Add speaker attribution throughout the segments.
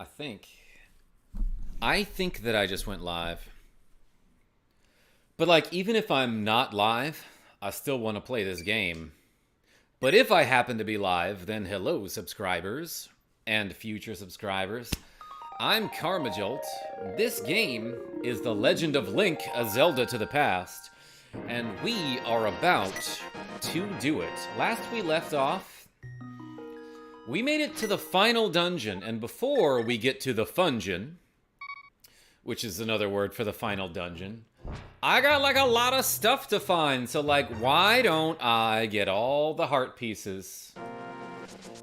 Speaker 1: I think that I just went live. But like, even if I'm not live, I still want to play this game. But if I happen to be live, then hello, subscribers and future subscribers. I'm Karmajolt. This game is The Legend of Link, a Zelda to the past. And we are about to do it. Last we left off, we made it to the final dungeon. And before we get to the fungeon, which is another word for the final dungeon, I got like a lot of stuff to find. So like, why don't I get all the heart pieces?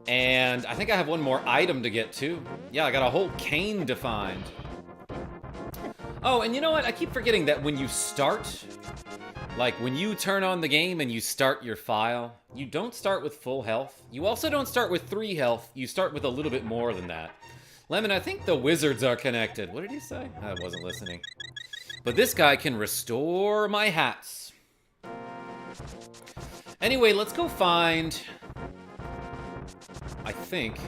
Speaker 1: And I think I have one more item to get to. Yeah, I got a whole cane to find. Oh, and you know what? I keep forgetting that when you start, like when you turn on the game and you start your file, you don't start with full health. You also don't start with 3 health. You start with a little bit more than that. Lemon, I think the wizards are connected. What did he say? I wasn't listening. But this guy can restore my hats. Anyway, let's go find, I think,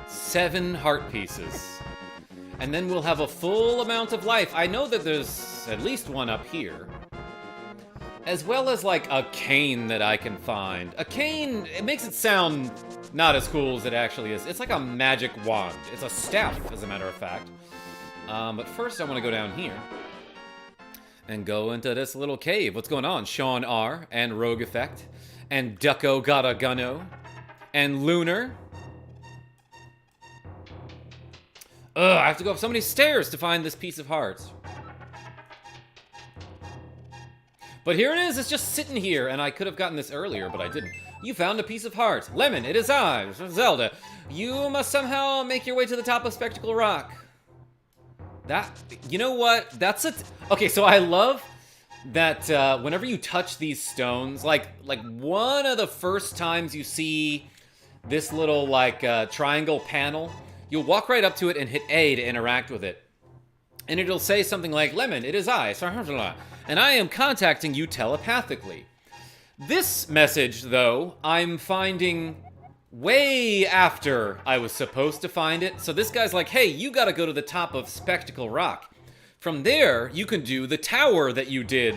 Speaker 1: 7 heart pieces. And then we'll have a full amount of life. I know that there's at least one up here. As well as like a cane that I can find. A cane, it makes it sound not as cool as it actually is. It's like a magic wand. It's a staff, as a matter of fact. But first I want to go down here and go into this little cave. What's going on? Sean R. and RogueEffect and Ducko Gotta Gunno and Lunar. Ugh, I have to go up so many stairs to find this piece of heart. But here it is, it's just sitting here, and I could have gotten this earlier, but I didn't. You found a piece of heart. Lemon, it is I, Zelda. You must somehow make your way to the top of Spectacle Rock. That, you know what? That's it. Okay, so I love that whenever you touch these stones, like one of the first times you see this little like triangle panel, you'll walk right up to it and hit A to interact with it. And it'll say something like, Lemon, it is I, and I am contacting you telepathically. This message, though, I'm finding way after I was supposed to find it. So this guy's like, hey, you gotta go to the top of Spectacle Rock. From there, you can do the tower that you did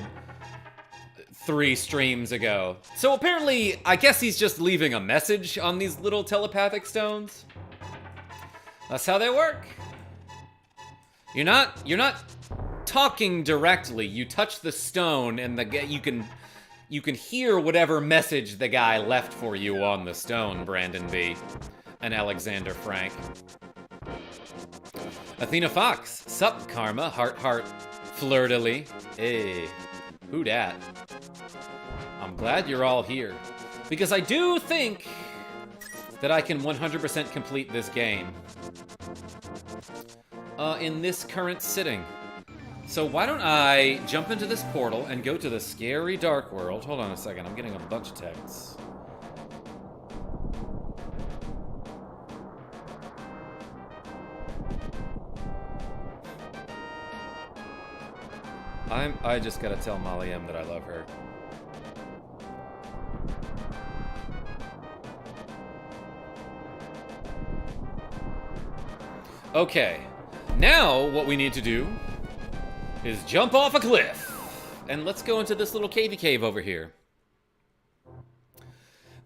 Speaker 1: 3 streams ago. So apparently, I guess he's just leaving a message on these little telepathic stones. That's how they work. You're not talking directly. You touch the stone and you can hear whatever message the guy left for you on the stone, Brandon B. and Alexander Frank. Athena Fox, sup Karma, heart, flirtily. Hey, who dat? I'm glad you're all here. Because I do think that I can 100% complete this game. In this current sitting. So why don't I jump into this portal and go to the scary dark world. Hold on a second, I'm getting a bunch of texts. I just gotta tell Molly M that I love her. Okay, now what we need to do is jump off a cliff. And let's go into this little cavey cave over here.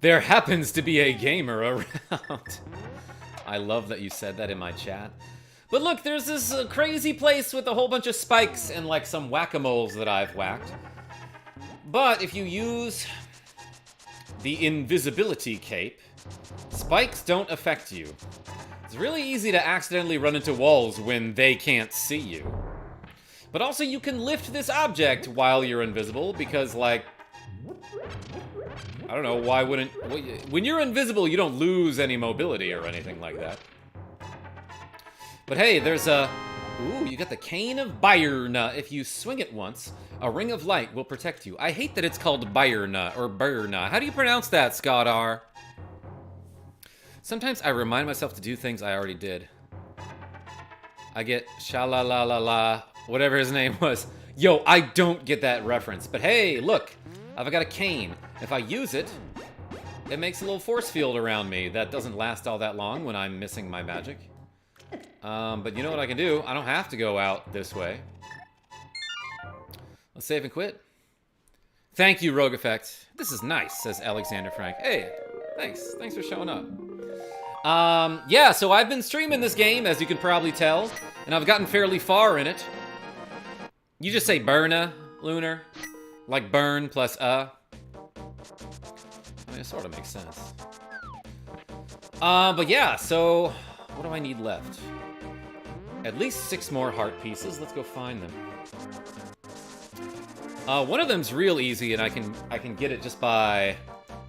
Speaker 1: There happens to be a gamer around. I love that you said that in my chat. But look, there's this crazy place with a whole bunch of spikes and like some whack-a-moles that I've whacked. But if you use the invisibility cape, spikes don't affect you. It's really easy to accidentally run into walls when they can't see you. But also you can lift this object while you're invisible because like, I don't know, why wouldn't, when you're invisible you don't lose any mobility or anything like that. But hey, there's a, ooh, you got the Cane of Byrna. If you swing it once, a ring of light will protect you. I hate that it's called Byrna or Byrna. How do you pronounce that, Scott R? Sometimes I remind myself to do things I already did. I get sha-la-la-la-la, whatever his name was. Yo, I don't get that reference. But hey, look, I've got a cane. If I use it, it makes a little force field around me that doesn't last all that long when I'm missing my magic. But you know what I can do? I don't have to go out this way. Let's save and quit. Thank you, RogueEffect. This is nice, says Alexander Frank. Hey, thanks. Thanks for showing up. Yeah, so I've been streaming this game, as you can probably tell, and I've gotten fairly far in it. You just say burna, Lunar? Like burn plus I mean, it sort of makes sense. But yeah, so what do I need left? At least 6 more heart pieces. Let's go find them. One of them's real easy, and I can get it just by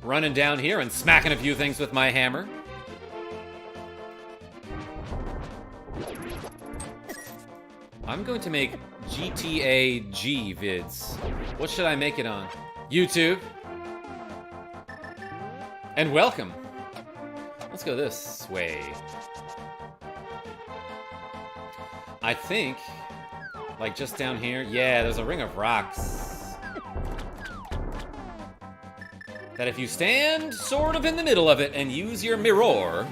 Speaker 1: running down here and smacking a few things with my hammer. I'm going to make GTA G vids. What should I make it on? YouTube. And welcome. Let's go this way. I think, like just down here, yeah, there's a ring of rocks. That if you stand sort of in the middle of it and use your mirror,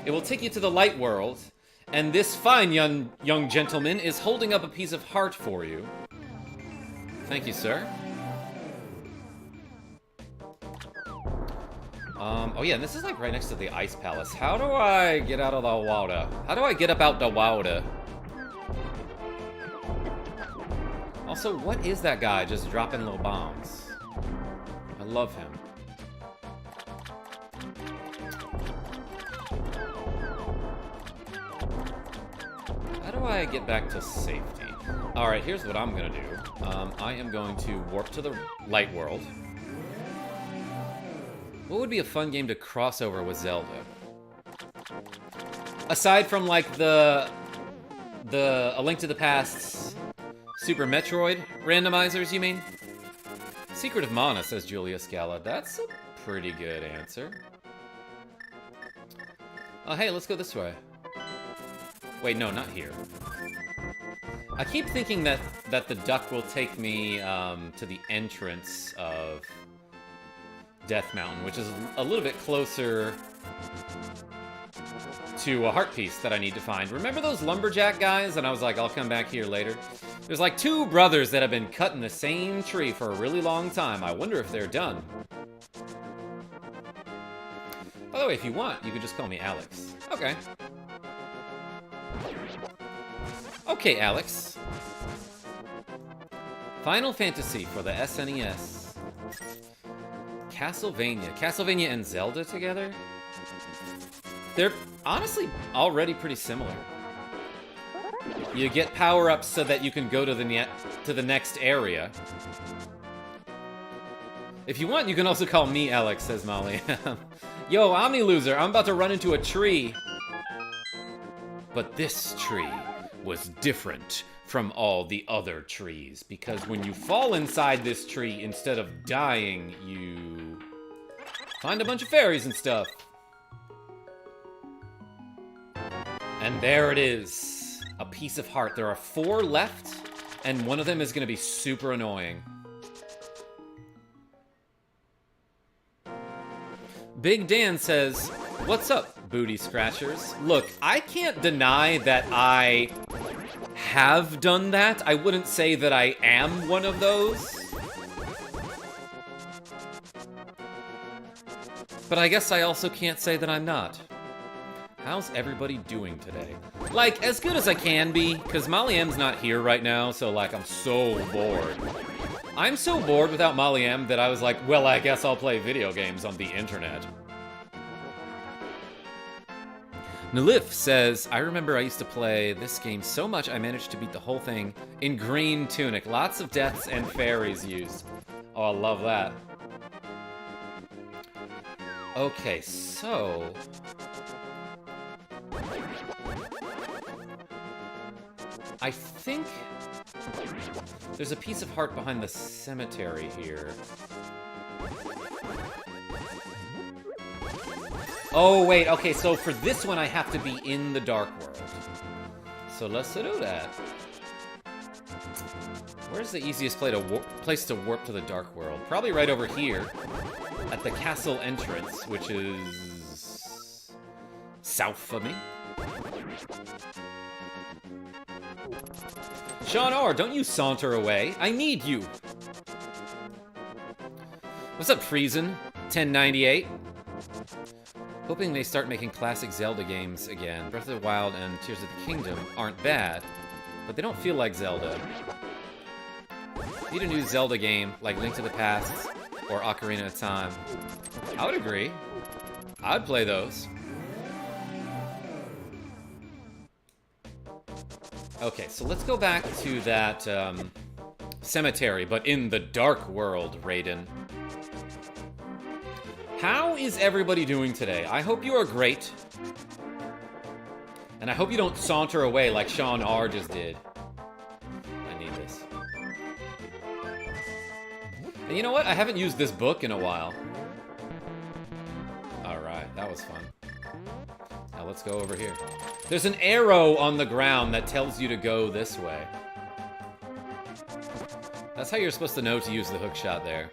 Speaker 1: it will take you to the light world. And this fine young gentleman is holding up a piece of heart for you. Thank you, sir. Oh yeah, and this is like right next to the ice palace. How do I get out of the water? How do I get up out the water? Also, what is that guy just dropping little bombs? I love him. How do I get back to safety? Alright, here's what I'm gonna do. I am going to warp to the light world. What would be a fun game to cross over with Zelda? Aside from, like, the A Link to the Past's Super Metroid randomizers, you mean? Secret of Mana, says Julia Scala. That's a pretty good answer. Oh, hey, let's go this way. Wait, no, not here. I keep thinking that the duck will take me to the entrance of Death Mountain, which is a little bit closer to a heart piece that I need to find. Remember those lumberjack guys? And I was like, I'll come back here later. There's like 2 brothers that have been cutting the same tree for a really long time. I wonder if they're done. By the way, if you want, you could just call me Alex. Okay. Okay, Alex. Final Fantasy for the SNES. Castlevania and Zelda together? They're honestly already pretty similar. You get power-ups so that you can go to the next area. If you want, you can also call me Alex, says Molly. Yo, Omni Loser, I'm about to run into a tree. But this tree was different from all the other trees, because when you fall inside this tree, instead of dying, you find a bunch of fairies and stuff. And there it is, a piece of heart. There are 4 left, and one of them is going to be super annoying. Big Dan says, "What's up, booty scratchers?" Look, I can't deny that I have done that. I wouldn't say that I am one of those. But I guess I also can't say that I'm not. How's everybody doing today? Like, as good as I can be, because Molly M's not here right now, so, like, I'm so bored. I'm so bored without Molly M that I was like, well, I guess I'll play video games on the internet. Nalif says, I remember I used to play this game so much I managed to beat the whole thing in green tunic. Lots of deaths and fairies used. Oh, I love that. Okay, so... I think there's a piece of heart behind the cemetery here. Oh, wait, okay, so for this one I have to be in the Dark World. So let's do that. Where's the easiest place place to warp to the Dark World. Probably right over here at the castle entrance, which is south of me. Sean R., don't you saunter away. I need you. What's up, Friesen? 1098. Hoping they start making classic Zelda games again. Breath of the Wild and Tears of the Kingdom aren't bad, but they don't feel like Zelda. Need a new Zelda game, like Link to the Past or Ocarina of Time. I would agree. I'd play those. Okay, so let's go back to that cemetery, but in the Dark World, Raiden. How is everybody doing today? I hope you are great. And I hope you don't saunter away like Sean R. just did. I need this. And you know what? I haven't used this book in a while. Alright, that was fun. Now let's go over here. There's an arrow on the ground that tells you to go this way. That's how you're supposed to know to use the hook shot there.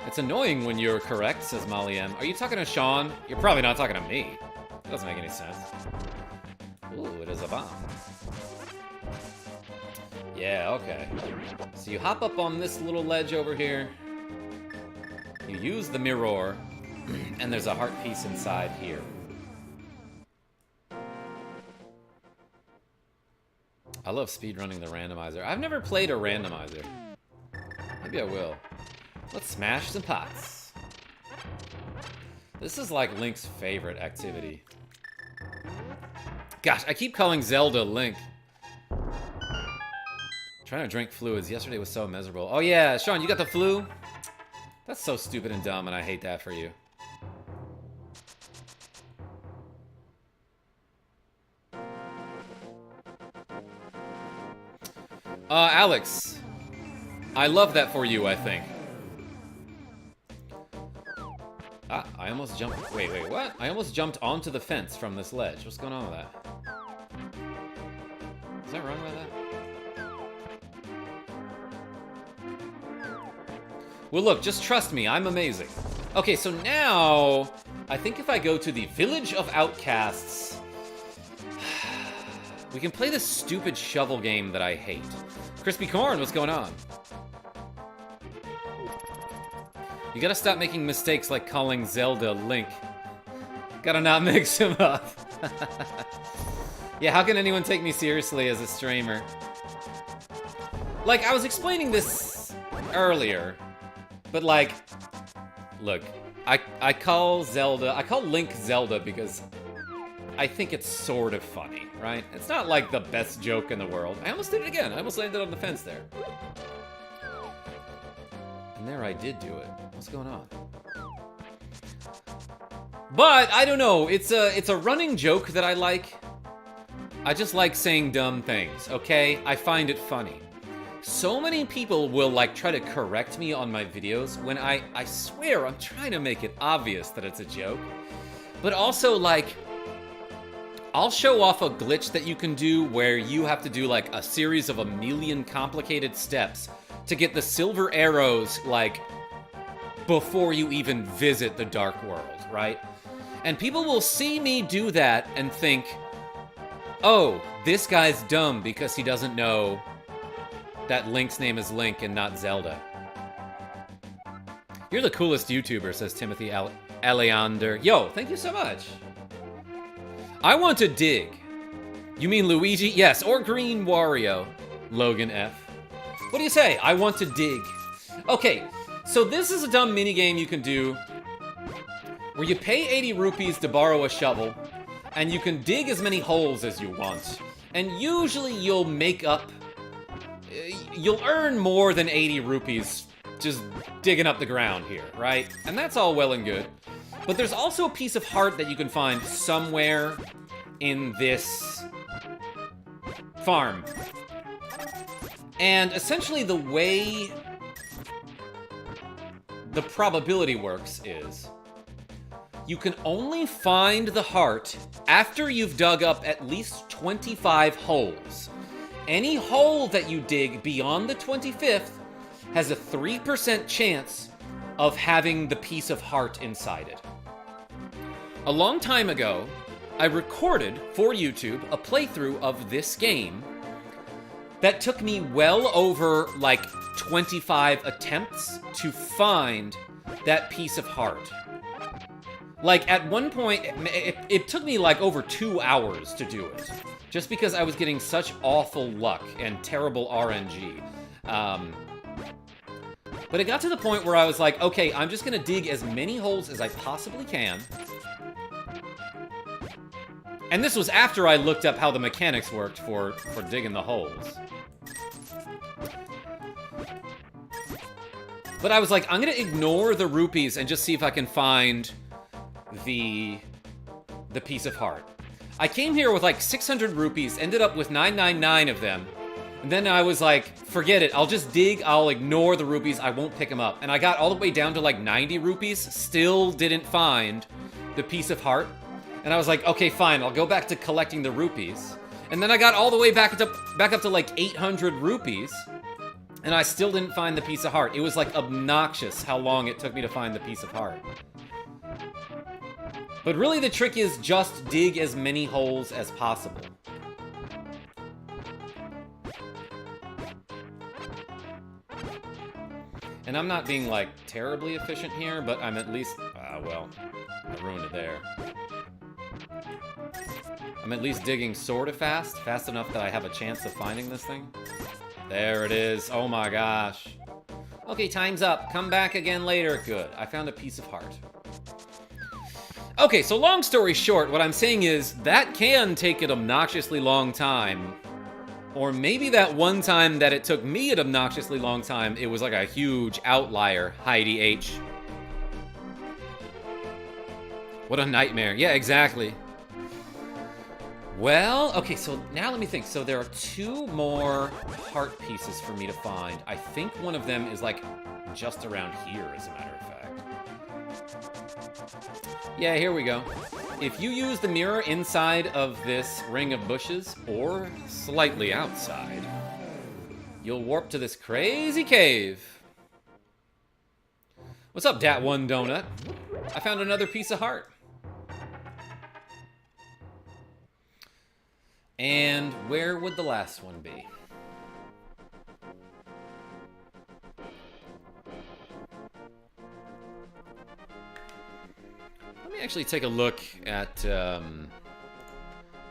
Speaker 1: It's annoying when you're correct, says Molly M. Are you talking to Sean? You're probably not talking to me. That doesn't make any sense. Ooh, it is a bomb. Yeah, okay. So you hop up on this little ledge over here. You use the mirror, and there's a heart piece inside here. I love speedrunning the randomizer. I've never played a randomizer. Maybe I will. Let's smash some pots. This is like Link's favorite activity. Gosh, I keep calling Zelda Link. Trying to drink fluids. Yesterday was so miserable. Oh yeah, Sean, you got the flu? That's so stupid and dumb, and I hate that for you. Alex. I love that for you, I think. Ah, I almost jumped... Wait, what? I almost jumped onto the fence from this ledge. What's going on with that? Is that wrong with that? Well, look, just trust me. I'm amazing. Okay, so now... I think if I go to the Village of Outcasts... we can play this stupid shovel game that I hate. Crispy Corn, what's going on? You gotta stop making mistakes like calling Zelda Link. Gotta not mix him up. Yeah, how can anyone take me seriously as a streamer? Like, I was explaining this earlier, but like, look, I call Link Zelda because I think it's sort of funny, right? It's not like the best joke in the world. I almost did it again. I almost landed on the fence there. And there I did do it. What's going on? But I don't know. It's a running joke that I like. I just like saying dumb things, okay? I find it funny. So many people will like try to correct me on my videos when I swear I'm trying to make it obvious that it's a joke. But also like I'll show off a glitch that you can do where you have to do like a series of a million complicated steps to get the silver arrows, like, before you even visit the Dark World, right? And people will see me do that and think, oh, this guy's dumb because he doesn't know that Link's name is Link and not Zelda. You're the coolest YouTuber, says Timothy Aleander. Yo, thank you so much. I want to dig. You mean Luigi? Yes, or Green Wario. Logan F. What do you say? I want to dig. Okay, so this is a dumb minigame you can do where you pay 80 rupees to borrow a shovel and you can dig as many holes as you want. And usually you'll earn more than 80 rupees just digging up the ground here, right? And that's all well and good. But there's also a piece of heart that you can find somewhere in this farm. And essentially the way the probability works is you can only find the heart after you've dug up at least 25 holes. Any hole that you dig beyond the 25th has a 3% chance of having the piece of heart inside it. A long time ago, I recorded for YouTube a playthrough of this game that took me well over like 25 attempts to find that piece of heart. Like at one point, it took me like over 2 hours to do it, just because I was getting such awful luck and terrible RNG. But it got to the point where I was like, okay, I'm just gonna dig as many holes as I possibly can. And this was after I looked up how the mechanics worked for digging the holes. But I was like, I'm gonna ignore the rupees and just see if I can find the piece of heart. I came here with like 600 rupees, ended up with 999 of them. And then I was like, forget it, I'll just dig, I'll ignore the rupees, I won't pick them up. And I got all the way down to like 90 rupees, still didn't find the piece of heart. And I was like, okay, fine, I'll go back to collecting the rupees. And then I got all the way back up to like 800 rupees. And I still didn't find the piece of heart. It was like obnoxious how long it took me to find the piece of heart. But really the trick is just dig as many holes as possible. And I'm not being like terribly efficient here, but I'm at least, well, I ruined it there. I'm at least digging sort of fast enough that I have a chance of finding this thing. There it is. Oh my gosh. Okay, time's up. Come back again later. Good. I found a piece of heart. Okay, so long story short, what I'm saying is that can take an obnoxiously long time. Or maybe that one time that it took me an obnoxiously long time, it was like a huge outlier, Heidi H. What a nightmare. Yeah, exactly. Well, okay, so now let me think. So there are 2 more heart pieces for me to find. I think one of them is like just around here, as a matter of fact. Yeah, here we go. If you use the mirror inside of this ring of bushes, or slightly outside, you'll warp to this crazy cave. What's up, Dat1 Donut? I found another piece of heart. And where would the last one be? Let me actually take a look at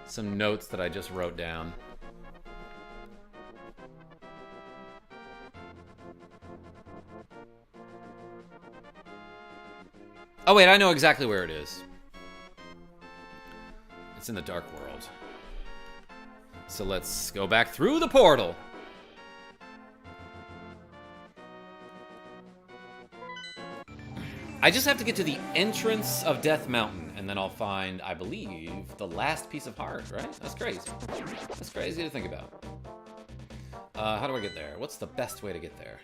Speaker 1: some notes that I just wrote down. Oh wait, I know exactly where it is. It's in the Dark World. So let's go back through the portal. I just have to get to the entrance of Death Mountain, and then I'll find, I believe, the last piece of heart, right? That's crazy. That's crazy to think about. How do I get there? What's the best way to get there?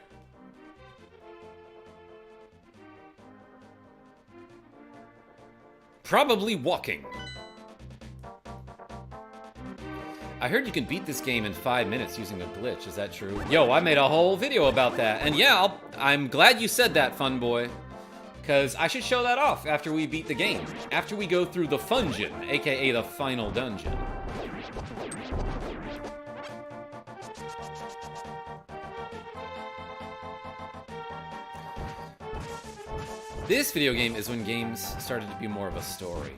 Speaker 1: Probably walking. I heard you can beat this game in 5 minutes using a glitch. Is that true? Yo, I made a whole video about that. And yeah, I'm glad you said that, fun boy. Because I should show that off after we beat the game. After we go through the Fungeon, aka the final dungeon. This video game is when games started to be more of a story.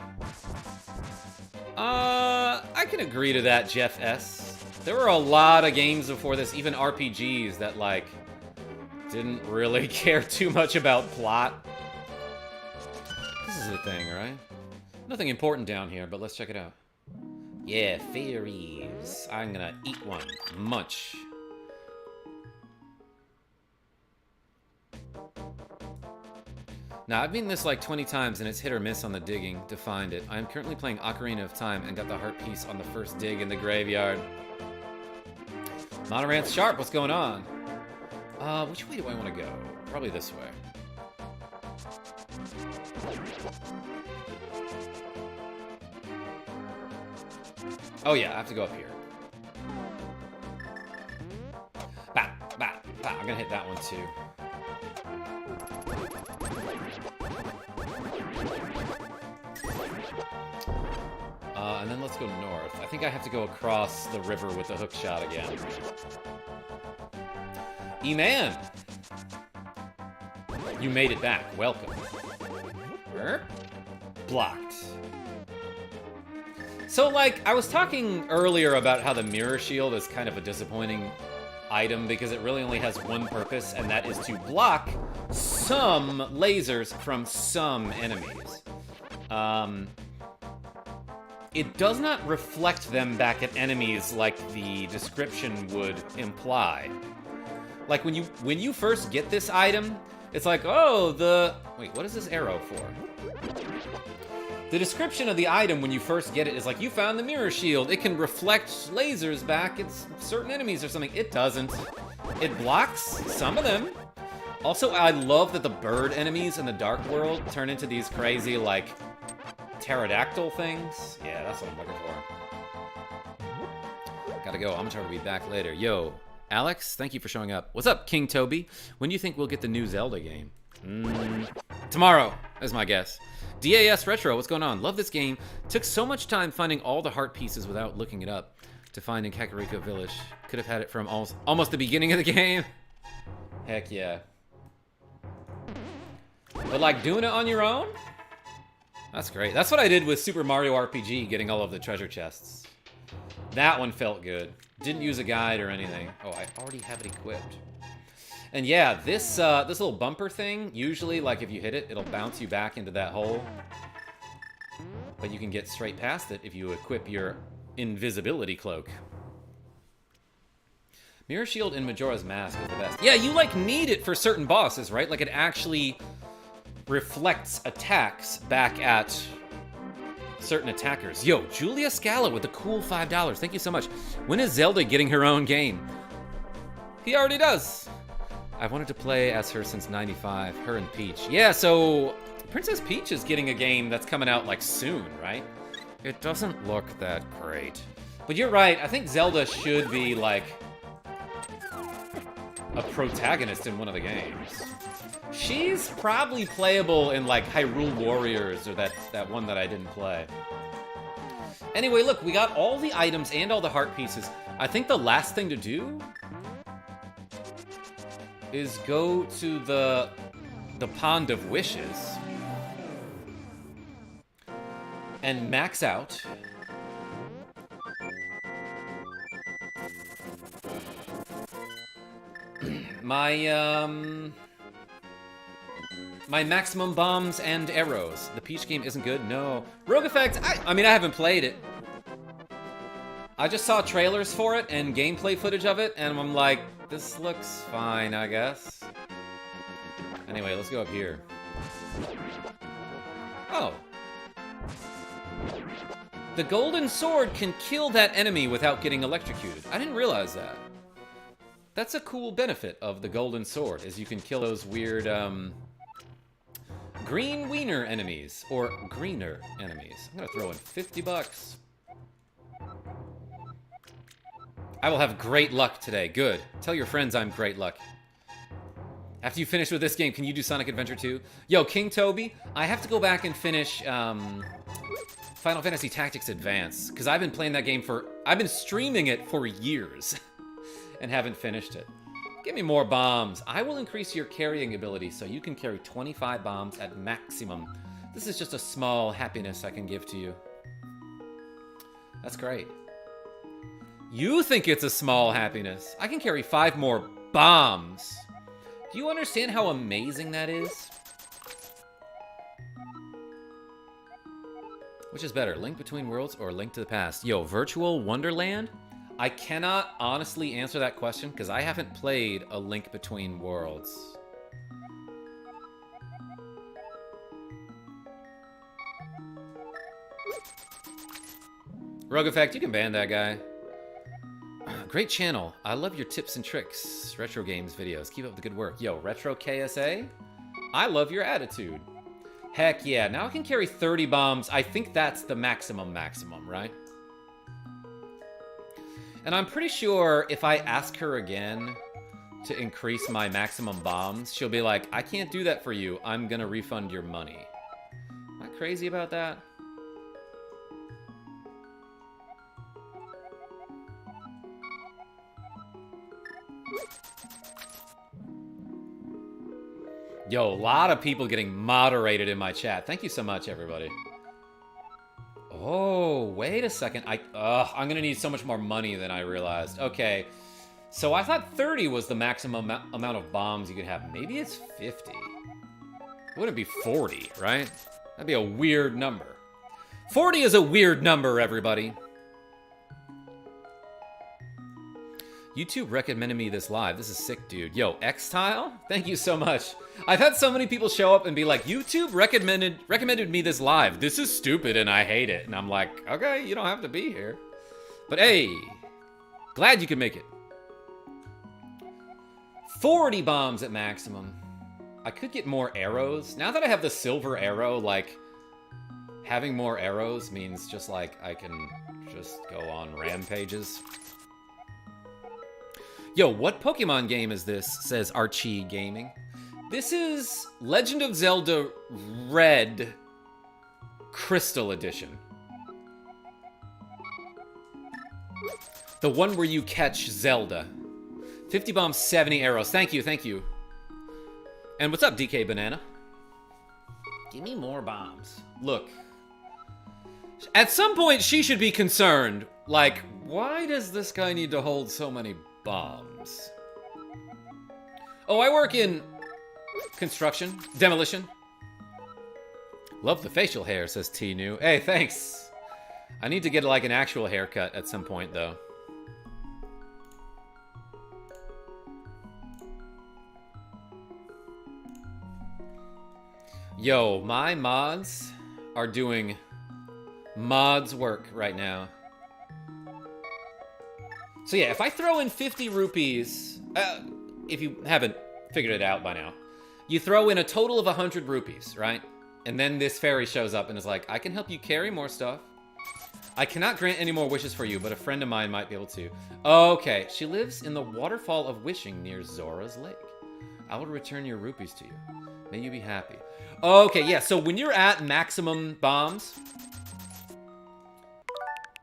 Speaker 1: I can agree to that, Jeff S. There were a lot of games before this, even RPGs, that, like, didn't really care too much about plot. This is the thing, right? Nothing important down here, but let's check it out. Yeah, fairies. I'm gonna eat one. Munch. Now, I've beaten this like 20 times, and it's hit or miss on the digging to find it. I am currently playing Ocarina of Time and got the heart piece on the first dig in the graveyard. Monoranth Sharp, what's going on? Which way do I want to go? Probably this way. Oh yeah, I have to go up here. Bah, bah, Ah, I'm gonna hit that one too. And then let's go north. I think I have to go across the river with the hook shot again. E-Man! You made it back. Welcome. Blocked. So, like, I was talking earlier about how the mirror shield is kind of a disappointing item because it really only has one purpose, and that is to block some lasers from some enemies. It does not reflect them back at enemies like the description would imply. Like, when you first get this item, it's like, oh, wait, what is this arrow for? The description of the item when you first get it is like, you found the mirror shield. It can reflect lasers back at certain enemies or something. It doesn't. It blocks some of them. Also, I love that the bird enemies in the Dark World turn into these crazy, like, pterodactyl things. Yeah, that's what I'm looking for. Gotta go. I'm gonna try to be back later. Yo, Alex, thank you for showing up. What's up, King Toby? When do you think we'll get the new Zelda game? Tomorrow, is my guess. DAS Retro, what's going on? Love this game. Took so much time finding all the heart pieces without looking it up to find in Kakariko Village. Could have had it from almost the beginning of the game. Heck yeah. But like doing it on your own? That's great. That's what I did with Super Mario RPG, getting all of the treasure chests. That one felt good. Didn't use a guide or anything. Oh, I already have it equipped. And yeah, this little bumper thing, usually, like, if you hit it, it'll bounce you back into that hole. But you can get straight past it if you equip your invisibility cloak. Mirror Shield in Majora's Mask is the best. Yeah, you, like, need it for certain bosses, right? Like, it actually reflects attacks back at certain attackers. Yo, Julia Scala with the cool $5. Thank you so much. When is Zelda getting her own game? He already does. I've wanted to play as her since '95, her and Peach. Yeah, so Princess Peach is getting a game that's coming out, like, soon, right? It doesn't look that great. But you're right, I think Zelda should be, like, a protagonist in one of the games. She's probably playable in, like, Hyrule Warriors, or that one that I didn't play. Anyway, look, we got all the items and all the heart pieces. I think the last thing to do is go to the Pond of Wishes and max out my maximum bombs and arrows. The Peach game isn't good? No. RogueEffect, I mean, I haven't played it. I just saw trailers for it and gameplay footage of it, and I'm like, this looks fine, I guess. Anyway, let's go up here. Oh. The golden sword can kill that enemy without getting electrocuted. I didn't realize that. That's a cool benefit of the golden sword, is you can kill those weird, green wiener enemies, or greener enemies. I'm gonna throw in $50. I will have great luck today. Good. Tell your friends I'm great luck. After you finish with this game, can you do Sonic Adventure 2? Yo, King Toby, I have to go back and finish Final Fantasy Tactics Advance, because I've been playing that game I've been streaming it for years and haven't finished it. Give me more bombs. I will increase your carrying ability so you can carry 25 bombs at maximum. This is just a small happiness I can give to you. That's great. You think it's a small happiness. I can carry 5 more bombs. Do you understand how amazing that is? Which is better, Link Between Worlds or Link to the Past? Yo, Virtual Wonderland? I cannot honestly answer that question because I haven't played a Link Between Worlds. RogueEffect, you can ban that guy. Great channel. I love your tips and tricks. Retro games videos. Keep up the good work. Yo, Retro KSA? I love your attitude. Heck yeah. Now I can carry 30 bombs. I think that's the maximum, right? And I'm pretty sure if I ask her again to increase my maximum bombs, she'll be like, I can't do that for you. I'm gonna refund your money. Am I crazy about that? Yo, a lot of people getting moderated in my chat. Thank you so much, everybody. Oh, wait a second. I'm gonna need so much more money than I realized. Okay, so I thought 30 was the maximum amount of bombs you could have. Maybe it's 50. It wouldn't be 40, right? That'd be a weird number. 40 is a weird number, everybody. YouTube recommended me this live. This is sick, dude. Yo, X-Tile? Thank you so much. I've had so many people show up and be like, YouTube recommended me this live. This is stupid and I hate it. And I'm like, okay, you don't have to be here. But hey, glad you could make it. 40 bombs at maximum. I could get more arrows. Now that I have the silver arrow, like, having more arrows means just like I can just go on rampages. Yo, what Pokemon game is this? Says Archie Gaming. This is Legend of Zelda Red Crystal Edition. The one where you catch Zelda. 50 bombs, 70 arrows. Thank you, thank you. And what's up, DK Banana? Give me more bombs. Look. At some point, she should be concerned. Like, why does this guy need to hold so many bombs? Oh, I work in construction, demolition. Love the facial hair, says T-New. Hey, thanks. I need to get like an actual haircut at some point, though. Yo, my mods are doing mods work right now. So yeah, if I throw in 50 rupees, if you haven't figured it out by now, you throw in a total of 100 rupees, right? And then this fairy shows up and is like, I can help you carry more stuff. I cannot grant any more wishes for you, but a friend of mine might be able to. Okay, she lives in the Waterfall of Wishing near Zora's Lake. I will return your rupees to you. May you be happy. Okay, yeah, so when you're at maximum bombs,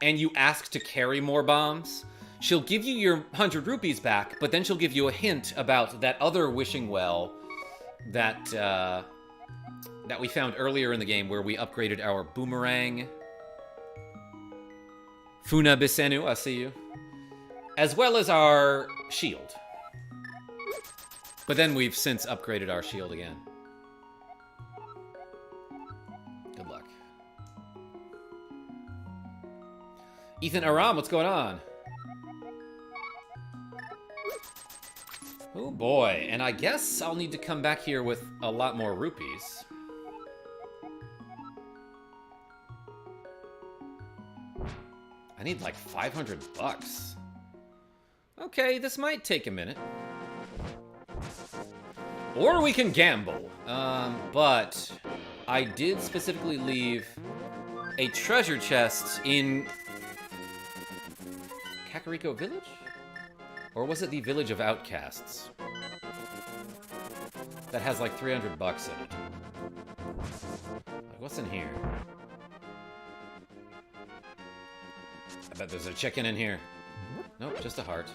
Speaker 1: and you ask to carry more bombs, she'll give you your 100 rupees back, but then she'll give you a hint about that other wishing well that that we found earlier in the game where we upgraded our boomerang. Funa Bisenu, I see you. As well as our shield. But then we've since upgraded our shield again. Good luck. Ethan Aram, what's going on? Oh boy, and I guess I'll need to come back here with a lot more rupees. I need like 500 bucks. Okay, this might take a minute. Or we can gamble. But I did specifically leave a treasure chest in Kakariko Village? Or was it the Village of Outcasts? That has like 300 bucks in it. Like, what's in here? I bet there's a chicken in here. Nope, just a heart.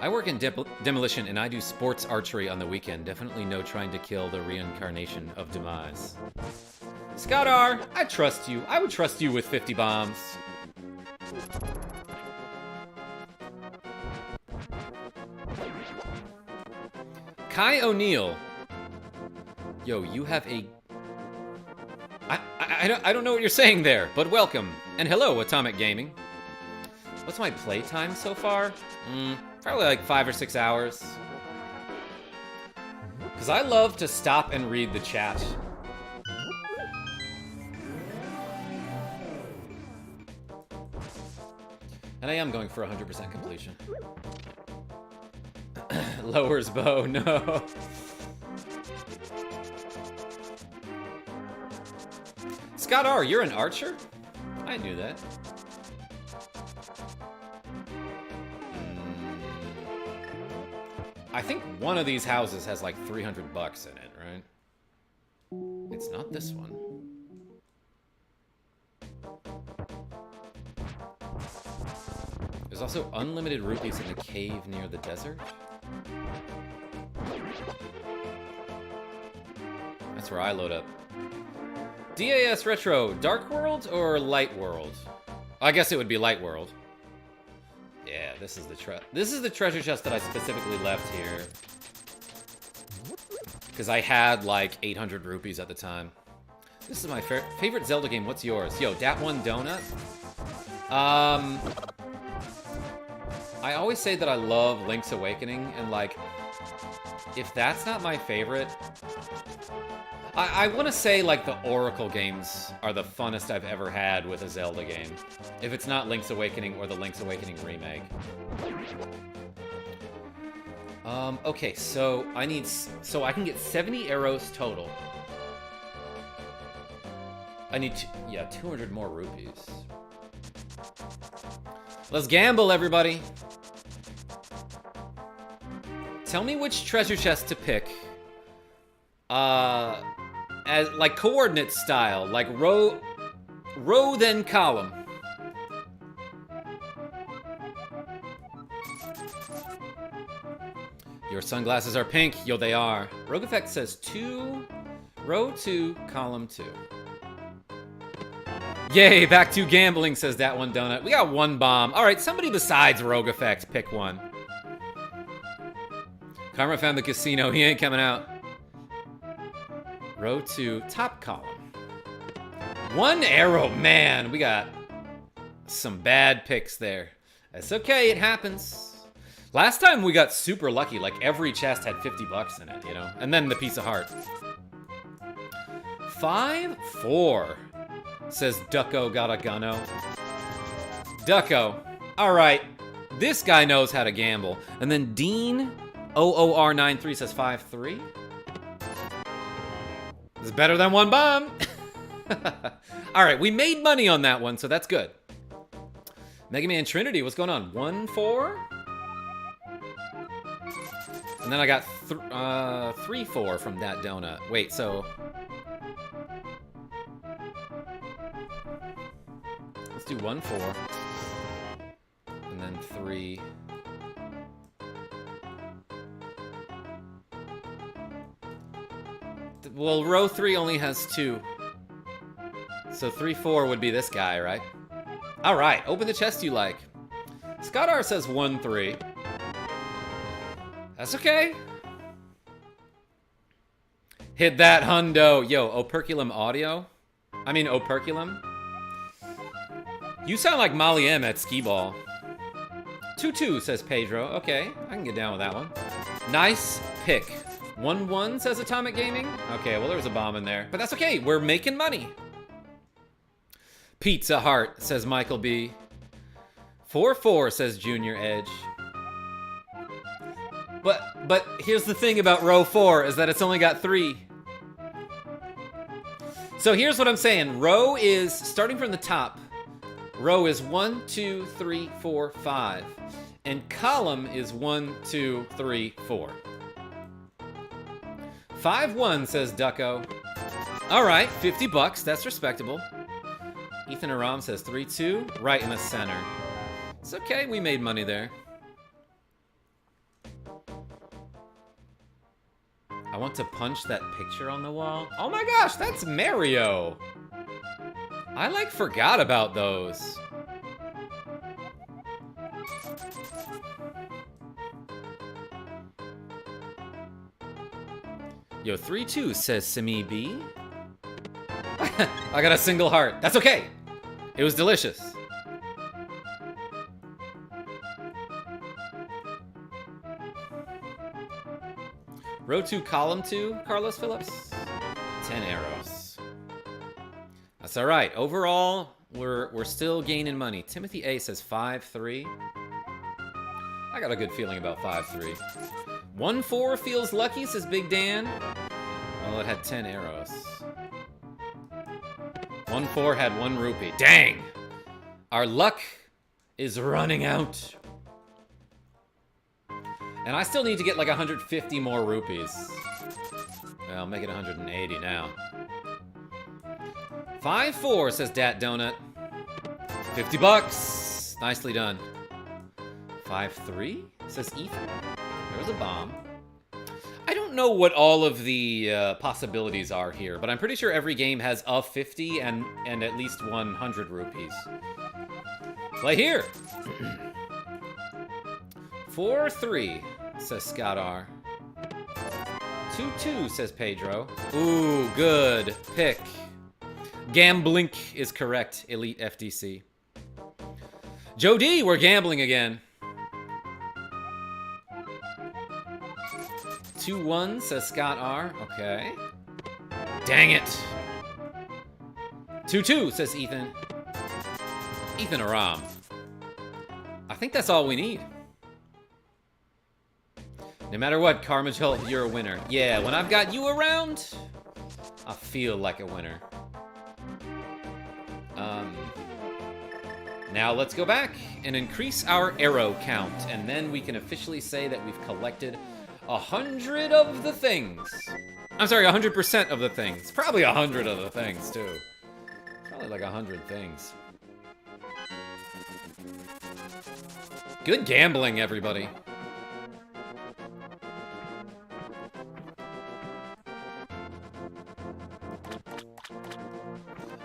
Speaker 1: I work in demolition and I do sports archery on the weekend. Definitely no trying to kill the reincarnation of demise. Scott R, I trust you. I would trust you with 50 bombs. Kai O'Neill. Yo, you have a... I don't know what you're saying there, but welcome. And hello, Atomic Gaming. What's my playtime so far? Probably like 5 or 6 hours. Because I love to stop and read the chat. And I am going for 100% completion. Lowers bow, no. Scott R, you're an archer? I knew that. I think one of these houses has like 300 bucks in it, right? It's not this one. There's also unlimited rupees in the cave near the desert. That's where I load up. DAS Retro, Dark World or Light World? I guess it would be Light World. Yeah, this is the treasure chest that I specifically left here. Because I had like 800 rupees at the time. This is my favorite Zelda game. What's yours? Yo, that one donut? I always say that I love Link's Awakening, and like, if that's not my favorite, I want to say like the Oracle games are the funnest I've ever had with a Zelda game. If it's not Link's Awakening or the Link's Awakening remake. Okay, so I can get 70 arrows total. I need, yeah, 200 more rupees. Let's gamble, everybody. Tell me which treasure chest to pick. As like coordinate style, like row then column. Your sunglasses are pink. Yo, they are. RogueEffect says row 2, column 2. Yay, back to gambling, says that one donut. We got one bomb. All right, somebody besides RogueEffect, pick one. Karma found the casino. He ain't coming out. Row 2, top column. One arrow, man. We got some bad picks there. That's okay, it happens. Last time we got super lucky, like every chest had 50 bucks in it, you know? And then the piece of heart. 5-4, says Ducko got a gunno. Ducko. All right, this guy knows how to gamble. And then Dean OOR93 says 5-3. It's better than one bomb. All right, we made money on that one, so that's good. Mega Man Trinity, what's going on? 1-4? And then I got 3-4 from that donut. Wait, so let's do 1-4. And then 3. Well, row 3 only has 2. So 3-4 would be this guy, right? All right, open the chest you like. Scott R says 1-3. That's okay. Hit that hundo. Yo, Operculum audio. I mean, Operculum. You sound like Molly M at Skee Ball. 2-2, says Pedro. Okay, I can get down with that one. Nice pick. 1-1, says Atomic Gaming. Okay, well, there was a bomb in there. But that's okay, we're making money. Pizza Heart, says Michael B. 4-4, says Junior Edge. But here's the thing about row 4, is that it's only got 3. So here's what I'm saying. Row is, starting from the top, row is 1, 2, 3, 4, 5. And column is 1, 2, 3, 4. 5-1, says Ducko. All right, 50 bucks, that's respectable. Ethan Aram says 3-2, right in the center. It's okay, we made money there. I want to punch that picture on the wall. Oh my gosh, that's Mario. I like forgot about those. Yo, 3-2, says Simi B. I got a single heart. That's okay. It was delicious. Row 2, column 2, Carlos Phillips. 10 arrows. That's all right. Overall, we're still gaining money. Timothy A says 5-3. I got a good feeling about 5-3. 1-4 feels lucky, says Big Dan. Oh, it had 10 arrows. 1-4 had 1 rupee. Dang! Our luck is running out. And I still need to get like 150 more rupees. Well, I'll make it 180 now. 5-4, says Dat Donut. 50 bucks. Nicely done. 5-3, says Ethan. There's a bomb. I don't know what all of the possibilities are here, but I'm pretty sure every game has a 50 and at least 100 rupees. Play here. 4-3, says Scott R. 2-2, says Pedro. Ooh, good pick. Gamblink is correct, Elite FDC. Joe D, we're gambling again. 2-1, says Scott R. Okay. Dang it. 2-2, says Ethan. Ethan Aram. I think that's all we need. No matter what, Carmagel, you're a winner. Yeah, when I've got you around, I feel like a winner. Now let's go back and increase our arrow count, and then we can officially say that we've collected 100 of the things. I'm sorry, 100% of the things. Probably 100 of the things, too. Probably like 100 things. Good gambling, everybody.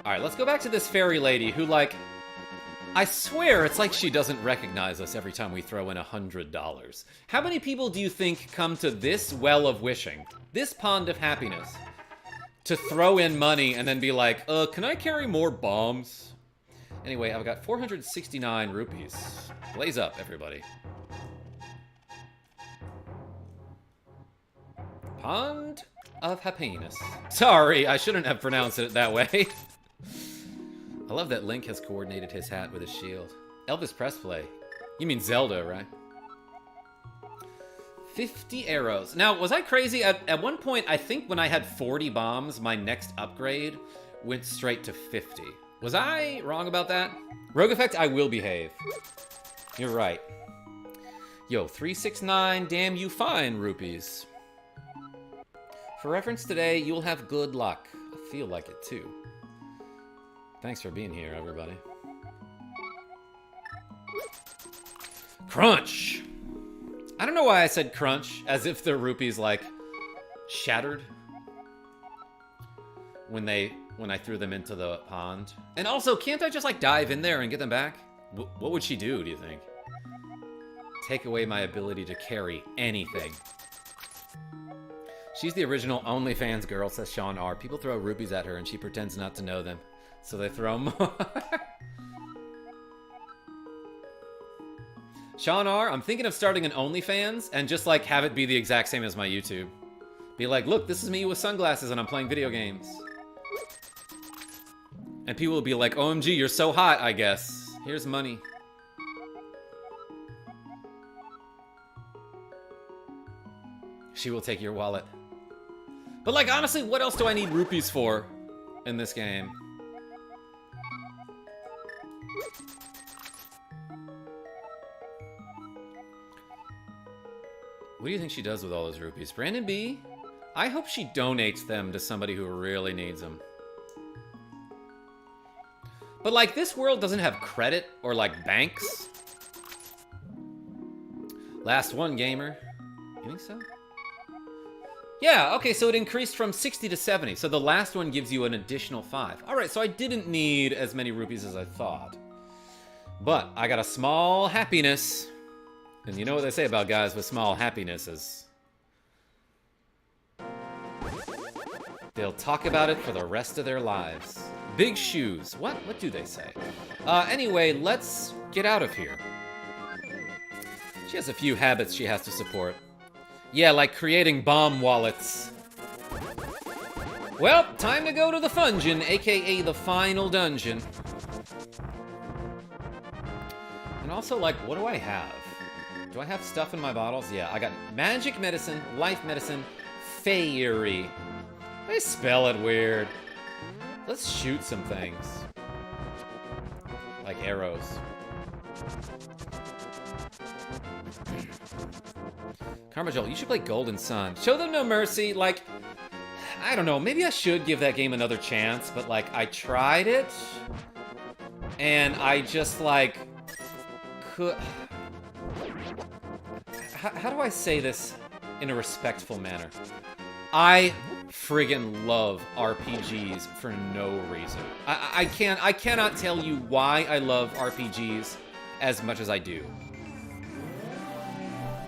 Speaker 1: Alright, let's go back to this fairy lady who, like, I swear it's like she doesn't recognize us every time we throw in $100. How many people do you think come to this well of wishing, this pond of happiness, to throw in money and then be like, can I carry more bombs? Anyway, I've got 469 rupees. Blaze up, everybody. Pond of happiness. Sorry, I shouldn't have pronounced it that way. I love that Link has coordinated his hat with his shield. Elvis Presley. You mean Zelda, right? 50 arrows. Now, was I crazy? At one point, I think when I had 40 bombs, my next upgrade went straight to 50. Was I wrong about that? RogueEffect, I will behave. You're right. Yo, 369, damn you fine, rupees. For reference today, you'll have good luck. I feel like it, too. Thanks for being here, everybody. Crunch! I don't know why I said crunch, as if the rupees, like, shattered when I threw them into the pond. And also, can't I just, like, dive in there and get them back? What would she do, do you think? Take away my ability to carry anything. She's the original OnlyFans girl, says Sean R. People throw rupees at her and she pretends not to know them. So they throw more. Sean R., I'm thinking of starting an OnlyFans and just like have it be the exact same as my YouTube. Be like, look, this is me with sunglasses and I'm playing video games. And people will be like, OMG, you're so hot, I guess. Here's money. She will take your wallet. But like, honestly, what else do I need rupees for in this game? What do you think she does with all those rupees? Brandon B, I hope she donates them to somebody who really needs them. But like, this world doesn't have credit or like banks. Last one, gamer. You think so? Yeah, okay, so it increased from 60 to 70. So the last one gives you an additional 5. All right, so I didn't need as many rupees as I thought. But I got a small happiness. And you know what they say about guys with small happinesses. They'll talk about it for the rest of their lives. Big shoes. What do they say? Anyway, let's get out of here. She has a few habits she has to support. Yeah, like creating bomb wallets. Well, time to go to the Fungeon, aka the final dungeon. And also, like, what do I have? Do I have stuff in my bottles? Yeah, I got magic medicine, life medicine, fairy. They spell it weird. Let's shoot some things. Like arrows. Karma Joel, you should play Golden Sun. Show them no mercy. Like, I don't know. Maybe I should give that game another chance, but like, I tried it, and I just like could. How do I say this in a respectful manner? I friggin' love RPGs for no reason. I cannot tell you why I love RPGs as much as I do.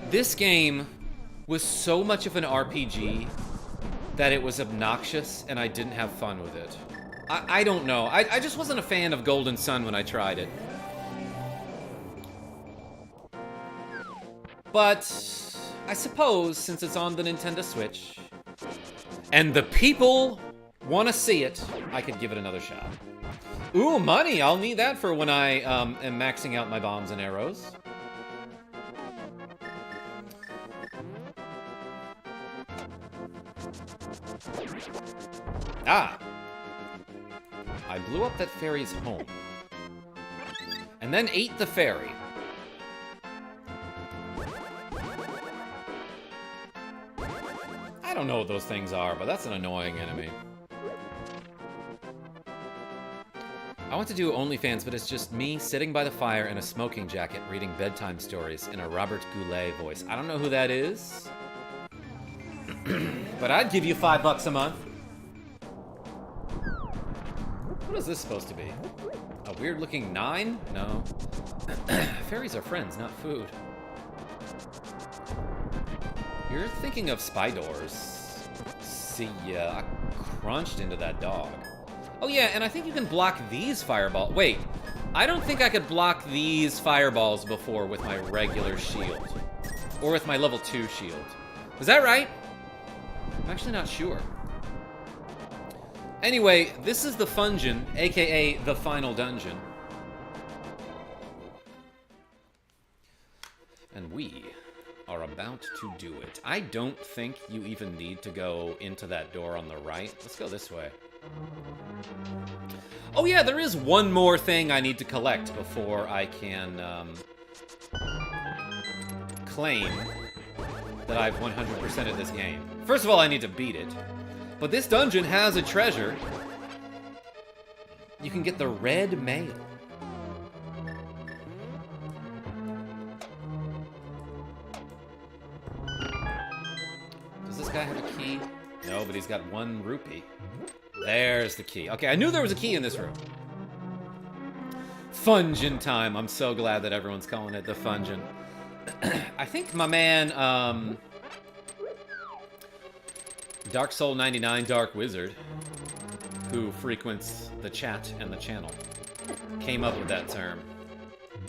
Speaker 1: This game was so much of an RPG that it was obnoxious and I didn't have fun with it. I don't know. I just wasn't a fan of Golden Sun when I tried it. But I suppose since it's on the Nintendo Switch and the people want to see it, I could give it another shot. Ooh, money! I'll need that for when I am maxing out my bombs and arrows. Ah! I blew up that fairy's home. And then ate the fairy. I don't know what those things are, but that's an annoying enemy. I want to do OnlyFans, but it's just me sitting by the fire in a smoking jacket reading bedtime stories in a Robert Goulet voice. I don't know who that is, but I'd give you $5 a month. What is this supposed to be? A weird-looking 9? No. Fairies are friends, not food. You're thinking of spy doors. See ya. I crunched into that dog. Oh yeah, and I think you can block these fireballs. Wait, I don't think I could block these fireballs before with my regular shield. Or with my level 2 shield. Is that right? I'm actually not sure. Anyway, this is the Fungeon, aka the final dungeon. And we are about to do it. I don't think you even need to go into that door on the right. Let's go this way. Oh yeah, there is one more thing I need to collect before I can claim that I've 100%ed this game. First of all, I need to beat it. But this dungeon has a treasure. You can get the red mail. Does this guy have a key? No, but he's got 1 rupee. There's the key. Okay, I knew there was a key in this room. Fungeon time. I'm so glad that everyone's calling it the Fungeon. I think my man, Dark Soul 99 Dark Wizard, who frequents the chat and the channel, came up with that term.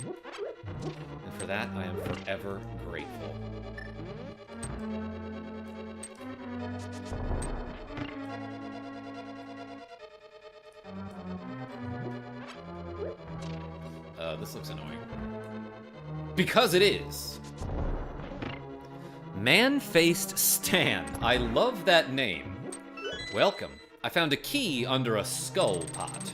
Speaker 1: And for that, I am forever grateful. This looks annoying. Because it is. Man-Faced Stan. I love that name. Welcome. I found a key under a skull pot.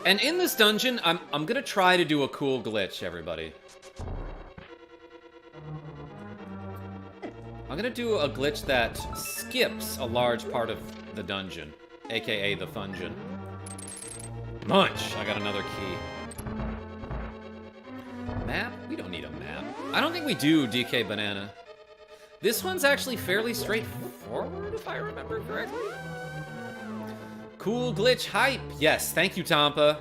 Speaker 1: And in this dungeon, I'm gonna try to do a cool glitch, everybody. I'm gonna do a glitch that skips a large part of the dungeon, aka the Fungeon. Munch! I got another key. Map? We don't need a map. I don't think we do, DK Banana. This one's actually fairly straightforward, if I remember correctly. Cool glitch hype. Yes, thank you, Tampa.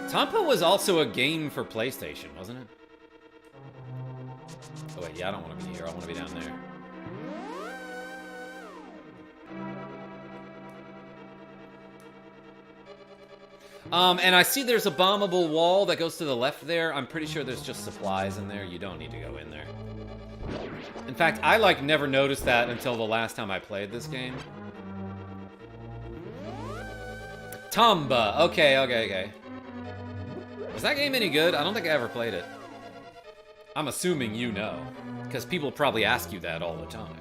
Speaker 1: Tampa was also a game for PlayStation, wasn't it? Oh wait, yeah, I don't want to be here. I want to be down there. And I see there's a bombable wall that goes to the left there. I'm pretty sure there's just supplies in there. You don't need to go in there. In fact, I, like, never noticed that until the last time I played this game. Tomba. Okay. Was that game any good? I don't think I ever played it. I'm assuming you know, because people probably ask you that all the time.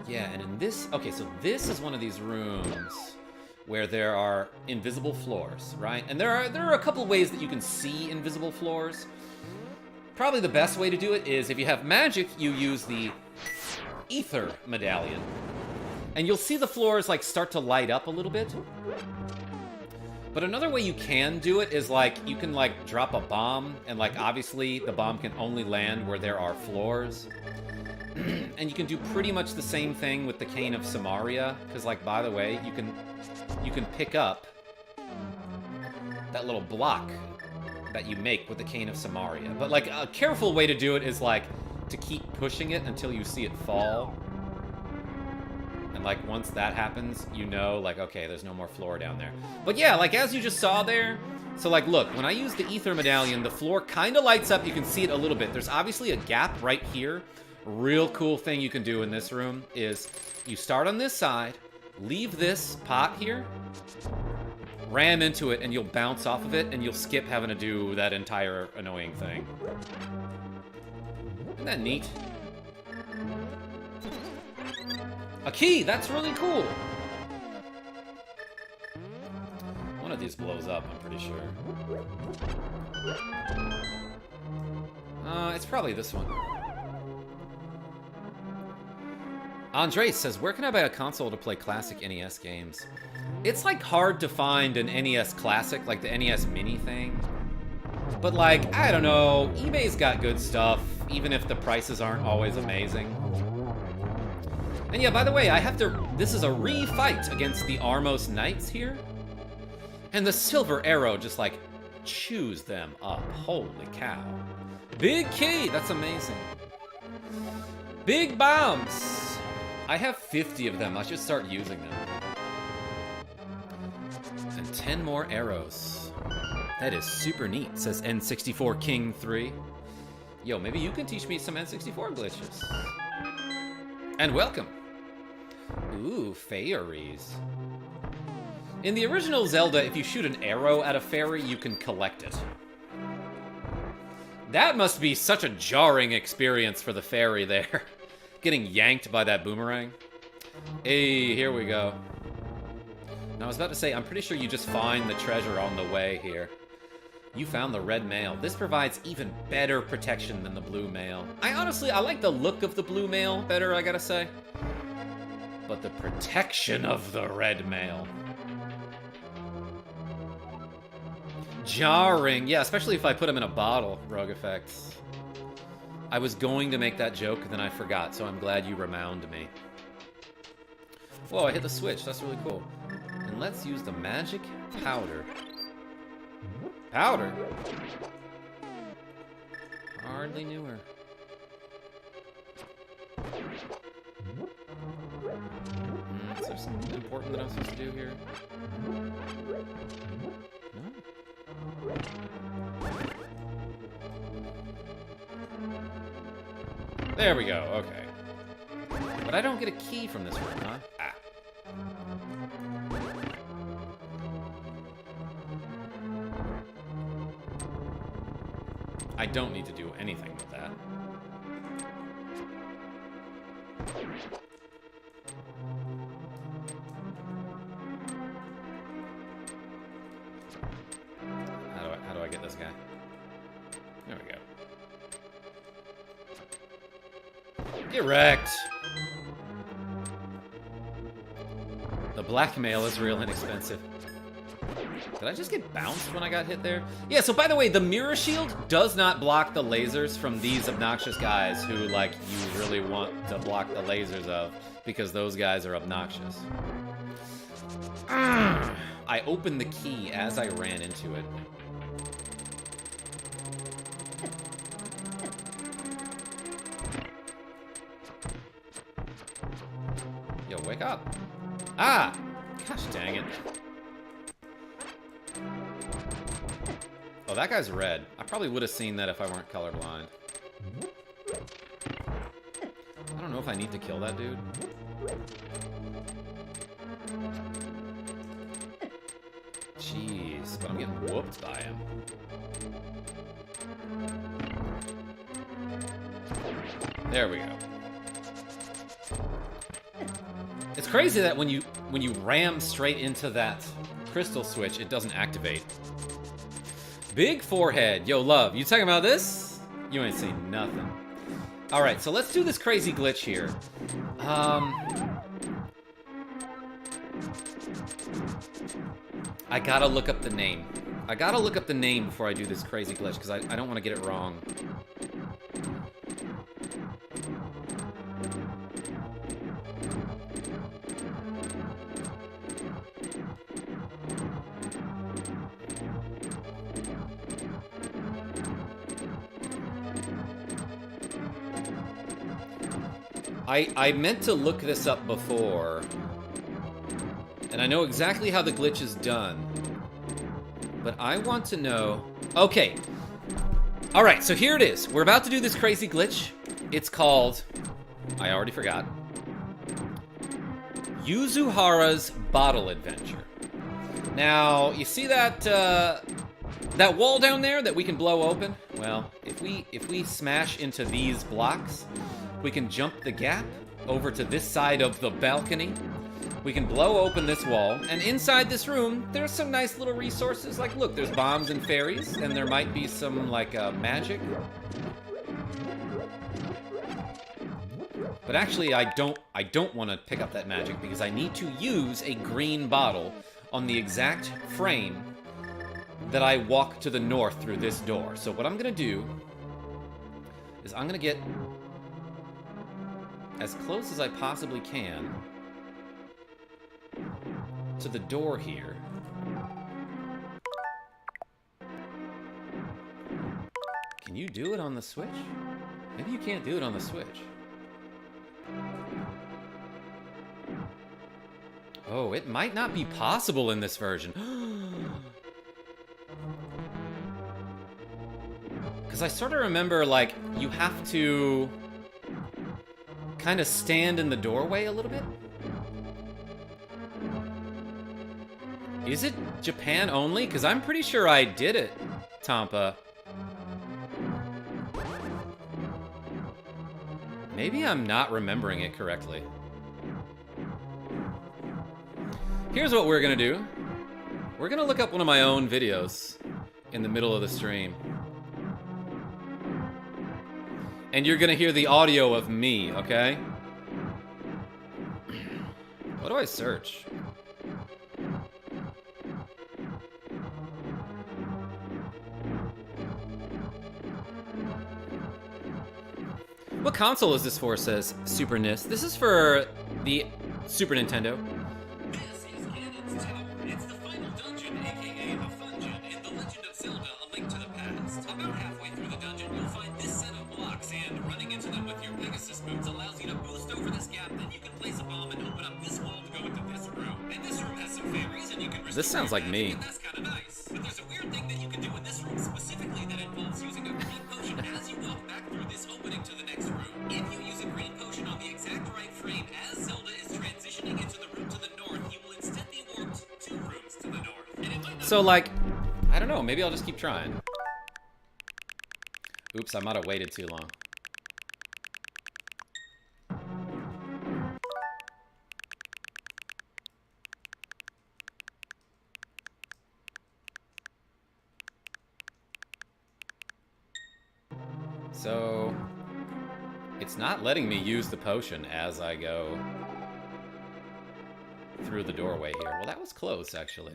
Speaker 1: Yeah, and in this... Okay, so this is one of these rooms where there are invisible floors, right? And there are a couple ways that you can see invisible floors. Probably the best way to do it is if you have magic, you use the ether medallion. And you'll see the floors, like, start to light up a little bit. But another way you can do it is, like, you can, like, drop a bomb, and, like, obviously the bomb can only land where there are floors. And you can do pretty much the same thing with the Cane of Samaria, because, like, by the way, you can pick up that little block that you make with the Cane of Samaria. But, like, a careful way to do it is, like, to keep pushing it until you see it fall. And, like, once that happens, you know, like, okay, there's no more floor down there. But yeah, like, as you just saw there, so, like, look, when I use the ether medallion, the floor kind of lights up. You can see it a little bit. There's obviously a gap right here. Real cool thing you can do in this room is you start on this side, leave this pot here, ram into it, and you'll bounce off of it, and you'll skip having to do that entire annoying thing. Isn't that neat? A key! That's really cool! One of these blows up, I'm pretty sure. It's probably this one. Andres says, where can I buy a console to play classic NES games? It's, like, hard to find an NES classic, like the NES Mini thing. But, like, I don't know, eBay's got good stuff, even if the prices aren't always amazing. And yeah, by the way, I have to... This is a re-fight against the Armos Knights here. And the Silver Arrow just, like, chews them up. Holy cow. Big key! That's amazing. Big bombs! I have 50 of them. I should start using them. And 10 more arrows. That is super neat, says N64 King 3. Yo, maybe you can teach me some N64 glitches. And welcome. Ooh, fairies. In the original Zelda, if you shoot an arrow at a fairy, you can collect it. That must be such a jarring experience for the fairy there. Getting yanked by that boomerang. Hey, here we go. Now, I was about to say, I'm pretty sure you just find the treasure on the way here. You found the red mail. This provides even better protection than the blue mail. I like the look of the blue mail better, I gotta say. But the protection of the red mail. Jarring. Yeah, especially if I put them in a bottle, RogueEffect. I was going to make that joke, and then I forgot, so I'm glad you reminded me. Whoa, I hit the switch. That's really cool. And let's use the magic powder. Powder? Hardly knew her. Is there something important that I'm supposed to do here? No? There we go, okay. But I don't get a key from this room, huh? Ah. I don't need to do anything with that. How do I get this guy? There we go. Get wrecked. The blackmail is real inexpensive. Did I just get bounced when I got hit there? Yeah, so by the way, the mirror shield does not block the lasers from these obnoxious guys who, like, you really want to block the lasers of, because those guys are obnoxious. I opened the key as I ran into it. Yo, wake up. Ah! Gosh dang it. Oh, that guy's red. I probably would have seen that if I weren't colorblind. I don't know if I need to kill that dude. Jeez, but I'm getting whooped by him. There we go. It's crazy that when you ram straight into that crystal switch, it doesn't activate. Big forehead. Yo, love, you talking about this? You ain't seen nothing. All right, so let's do this crazy glitch here. I gotta look up the name. I gotta look up the name before I do this crazy glitch, because I don't want to get it wrong. I meant to look this up before, and I know exactly how the glitch is done, but I want to know... Okay. Alright, so here it is. We're about to do this crazy glitch. It's called... I already forgot. Yuzuhara's Bottle Adventure. Now, you see that, that wall down there that we can blow open? Well, if we smash into these blocks, we can jump the gap over to this side of the balcony. We can blow open this wall, and inside this room, there's some nice little resources. Like, look, there's bombs and fairies, and there might be some, like, magic. But actually, I don't want to pick up that magic, because I need to use a green bottle on the exact frame that I walk to the north through this door. So what I'm gonna do is I'm gonna get as close as I possibly can to the door here. Can you do it on the Switch? Maybe you can't do it on the Switch. Oh, it might not be possible in this version. Because I sort of remember, like, you have to kind of stand in the doorway a little bit. Is it Japan only? Because I'm pretty sure I did it, Tampa. Maybe I'm not remembering it correctly. Here's what we're gonna do. We're gonna look up one of my own videos in the middle of the stream. And you're gonna hear the audio of me, okay? What do I search? What console is this for, says Super NES. This is for the Super Nintendo.
Speaker 2: This is Ganon's Tower. It's the final dungeon, aka a fungeon, in The Legend of Zelda: A Link to the Past. About halfway through the dungeon, you'll find this set of blocks, and running into them with your Pegasus boots allows you to boost over this gap. Then you can place a bomb and open up this wall to go into this room. And this room has some fairies, and you can
Speaker 1: This sounds like me.
Speaker 2: and that's kind of nice. But there's a weird thing that you can do in this room specifically that involves using a green potion as you walk back through this opening to the next room. If you use a green potion on the exact right frame as Zelda is transitioning into the room to the north, you will instead be warped 2 rooms to the north. And it might not
Speaker 1: So, like, I don't know. Maybe I'll just keep trying. Oops, I might have waited too long. So, it's not letting me use the potion as I go through the doorway here. Well, that was close, actually.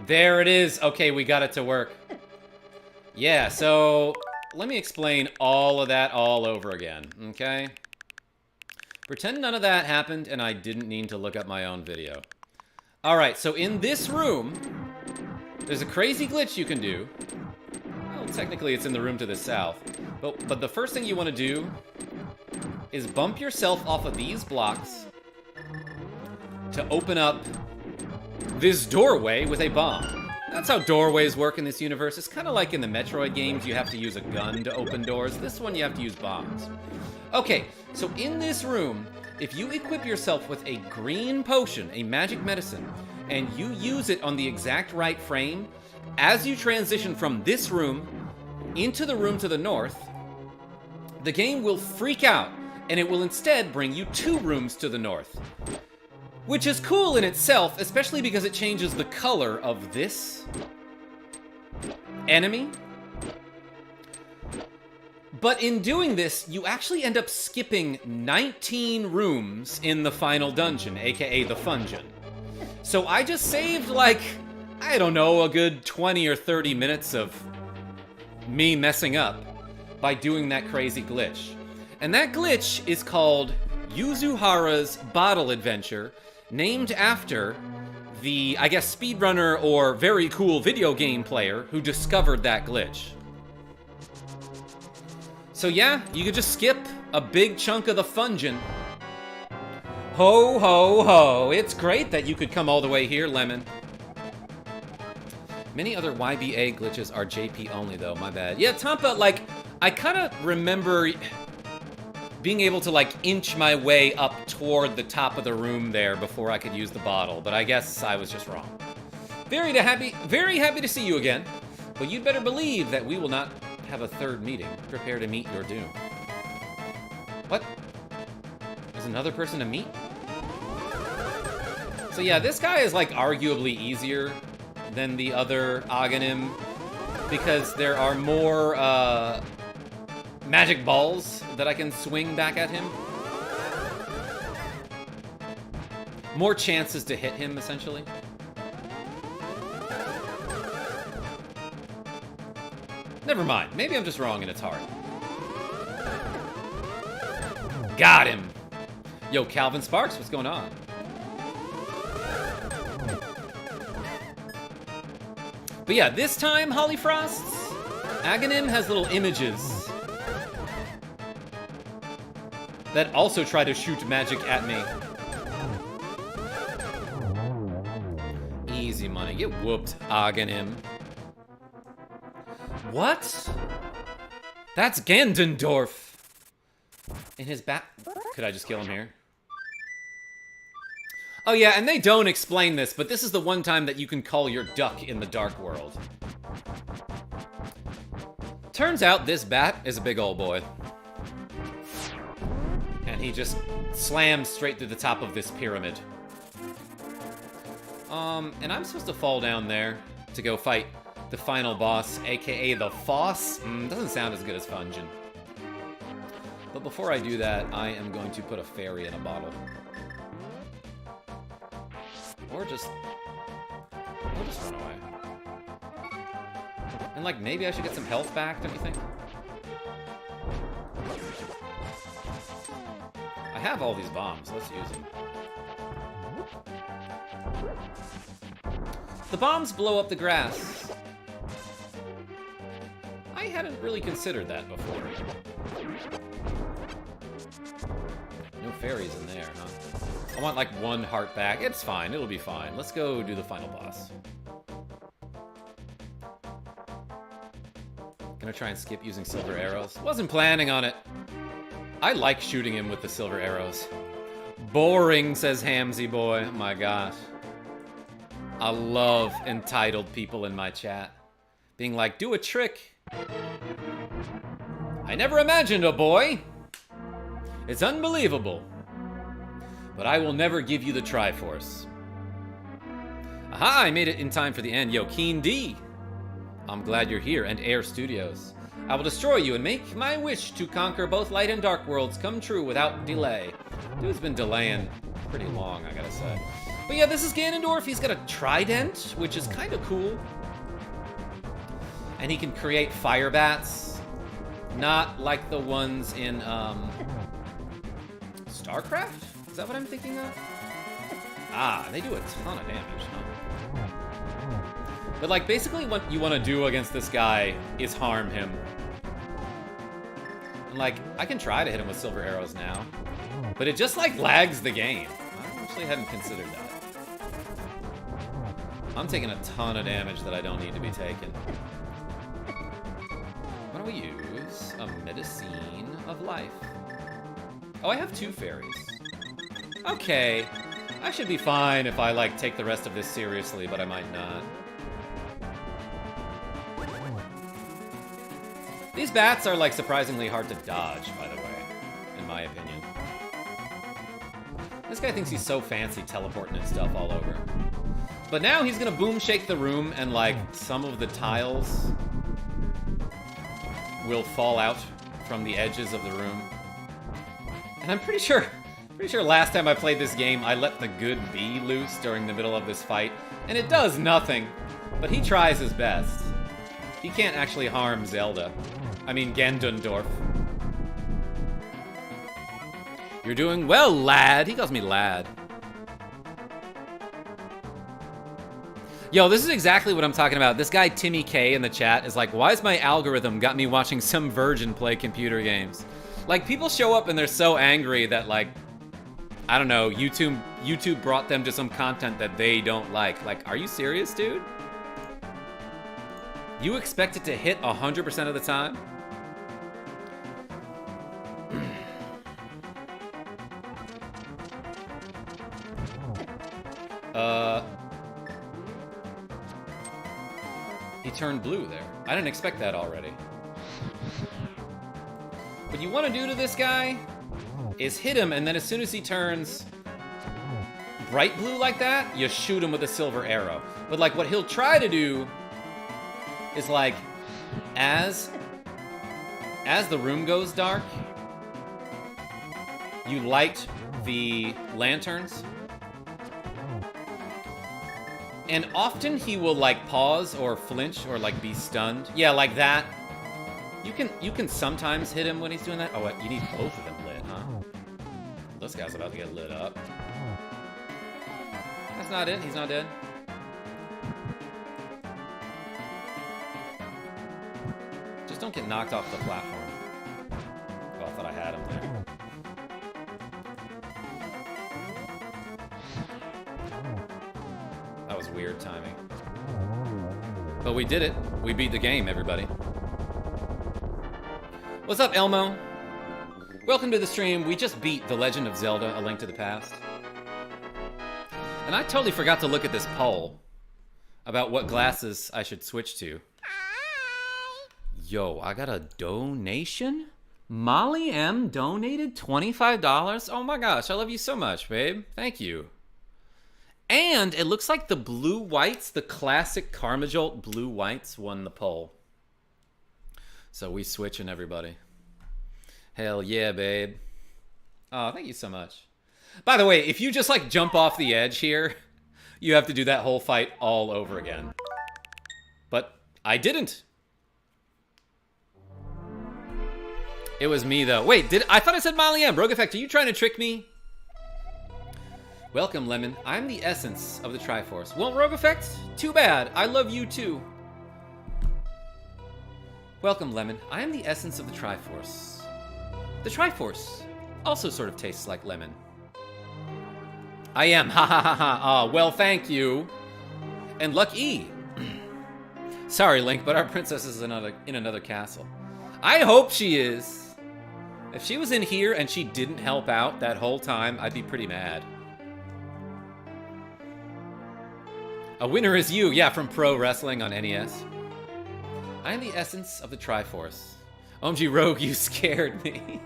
Speaker 1: There it is. Okay, we got it to work. Yeah, so let me explain all of that all over again, okay? Pretend none of that happened and I didn't need to look up my own video. Alright, so in this room, there's a crazy glitch you can do. Well, technically it's in the room to the south. But the first thing you want to do is bump yourself off of these blocks to open up this doorway with a bomb. That's how doorways work in this universe. It's kind of like in the Metroid games, you have to use a gun to open doors. This one, you have to use bombs. Okay, so in this room, if you equip yourself with a green potion, a magic medicine, and you use it on the exact right frame, as you transition from this room into the room to the north, the game will freak out, and it will instead bring you 2 rooms to the north. Which is cool in itself, especially because it changes the color of this enemy. But in doing this, you actually end up skipping 19 rooms in the final dungeon, aka the Fungeon. So I just saved, like, I don't know, a good 20 or 30 minutes of me messing up by doing that crazy glitch. And that glitch is called Yuzuhara's Bottle Adventure, named after the, I guess, speedrunner or very cool video game player who discovered that glitch. So yeah, you could just skip a big chunk of the Fungeon. Ho, ho, ho. It's great that you could come all the way here, Lemon. Many other YBA glitches are JP only, though. My bad. Yeah, Tampa, like, I kind of remember being able to, like, inch my way up toward the top of the room there before I could use the bottle, but I guess I was just wrong. Very happy to see you again, but you'd better believe that we will not have a third meeting. Prepare to meet your doom. What? There's another person to meet? So yeah, this guy is, like, arguably easier than the other Aghanim, because there are more, magic balls that I can swing back at him. More chances to hit him, essentially. Never mind. Maybe I'm just wrong and it's hard. Got him! Yo, Calvin Sparks, what's going on? But yeah, this time, Holly Frosts, Aghanim has little images that also try to shoot magic at me. Easy money. Get whooped, Aghanim. What? That's Ganondorf. In his back. Could I just kill him here? Oh yeah, and they don't explain this, but this is the one time that you can call your duck in the Dark World. Turns out this bat is a big old boy. And he just slams straight through the top of this pyramid. And I'm supposed to fall down there to go fight the final boss, aka the Foss. Doesn't sound as good as Fungeon. But before I do that, I am going to put a fairy in a bottle. Or just run away. And, like, maybe I should get some health back, don't you think? I have all these bombs. Let's use them. The bombs blow up the grass. I hadn't really considered that before. No fairies in there, huh? I want, like, 1 heart back. It's fine. It'll be fine. Let's go do the final boss. Gonna try and skip using silver arrows. Wasn't planning on it. I like shooting him with the silver arrows. Boring, says Hamsy Boy. Oh my gosh. I love entitled people in my chat. Being like, do a trick. I never imagined a boy. It's unbelievable. But I will never give you the Triforce. Aha, I made it in time for the end. Yo, Keen D. I'm glad you're here, and Air Studios. I will destroy you and make my wish to conquer both light and dark worlds come true without delay. Dude's been delaying pretty long, I gotta say. But yeah, this is Ganondorf. He's got a trident, which is kind of cool. And he can create fire bats. Not like the ones in, StarCraft? Is that what I'm thinking of? Ah, they do a ton of damage, huh? But, like, basically what you want to do against this guy is harm him. And, like, I can try to hit him with silver arrows now. But it just, like, lags the game. I actually hadn't considered that. I'm taking a ton of damage that I don't need to be taking. What do we use? A medicine of life. Oh, I have 2 fairies. Okay. I should be fine if I, like, take the rest of this seriously, but I might not. These bats are, like, surprisingly hard to dodge, by the way, in my opinion. This guy thinks he's so fancy teleporting and stuff all over. But now he's gonna boom shake the room and, like, some of the tiles will fall out from the edges of the room. And I'm pretty sure last time I played this game, I let the good bee loose during the middle of this fight, and it does nothing, but he tries his best. He can't actually harm Zelda. I mean, Ganondorf. You're doing well, lad. He calls me lad. Yo, this is exactly what I'm talking about. This guy, Timmy K, in the chat is like, why is my algorithm got me watching some virgin play computer games? Like, people show up and they're so angry that, like, I don't know, YouTube brought them to some content that they don't like. Like, are you serious, dude? You expect it to hit 100% of the time? He turned blue there. I didn't expect that already. What you want to do to this guy is hit him, and then as soon as he turns bright blue like that, you shoot him with a silver arrow. But like what he'll try to do is like, as the room goes dark, you light the lanterns. And often he will like pause or flinch or like be stunned. Yeah, like that. You can sometimes hit him when he's doing that. Oh, what? You need both of them lit, huh? This guy's about to get lit up. That's not it. He's not dead. Just don't get knocked off the platform. Oh, I thought I had him there. That was weird timing. But we did it. We beat the game, everybody. What's up, Elmo? Welcome to the stream. We just beat The Legend of Zelda: A Link to the Past. And I totally forgot to look at this poll about what glasses I should switch to. Yo, I got a donation? Molly M donated $25? Oh my gosh, I love you so much, babe. Thank you. And it looks like the blue whites, the classic Karmajolt blue whites, won the poll. So we switching, everybody. Hell yeah, babe. Oh, thank you so much. By the way, if you just like jump off the edge here, you have to do that whole fight all over again. But I didn't. It was me though. Wait, I thought I said Molly M. RogueEffect, are you trying to trick me? Welcome, Lemon. I'm the essence of the Triforce. Well, RogueEffect, too bad. I love you too. Welcome, Lemon. I am the essence of the Triforce. The Triforce also sort of tastes like lemon. I am. Ha ha ha ha. Oh, well, thank you. And Lucky. Sorry, Link, but our princess is in another castle. I hope she is. If she was in here and she didn't help out that whole time, I'd be pretty mad. A winner is you. Yeah, from Pro Wrestling on NES. I am the essence of the Triforce. OMG Rogue, you scared me.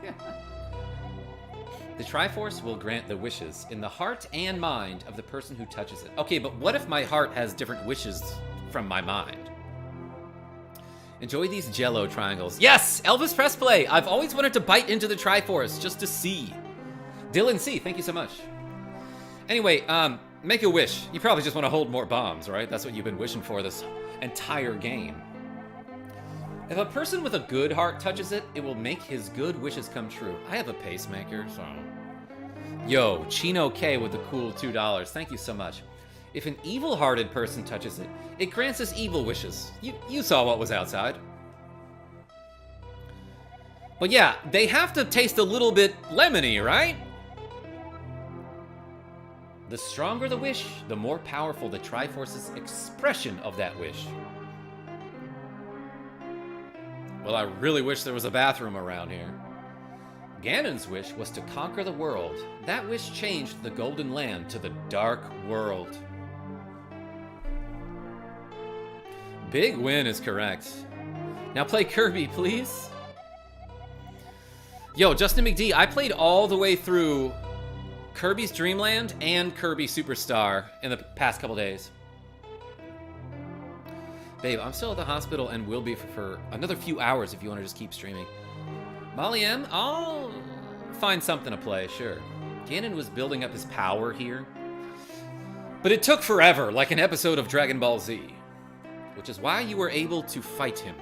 Speaker 1: The Triforce will grant the wishes in the heart and mind of the person who touches it. Okay, but what if my heart has different wishes from my mind? Enjoy these Jello triangles. Yes! Elvis Press Play! I've always wanted to bite into the Triforce just to see. Dylan C., thank you so much. Anyway, make a wish. You probably just want to hold more bombs, right? That's what you've been wishing for this entire game. If a person with a good heart touches it, it will make his good wishes come true. I have a pacemaker, so... Yo, Chino K with the cool $2. Thank you so much. If an evil-hearted person touches it, it grants us evil wishes. You saw what was outside. But yeah, they have to taste a little bit lemony, right? The stronger the wish, the more powerful the Triforce's expression of that wish. Well, I really wish there was a bathroom around here. Ganon's wish was to conquer the world. That wish changed the Golden Land to the Dark World. Big win is correct. Now play Kirby, please. Yo, Justin McD, I played all the way through Kirby's Dream Land and Kirby Superstar in the past couple days. Babe, I'm still at the hospital and will be for another few hours if you want to just keep streaming. Molly M, I'll find something to play, sure. Ganon was building up his power here. But it took forever, like an episode of Dragon Ball Z. Which is why you were able to fight him.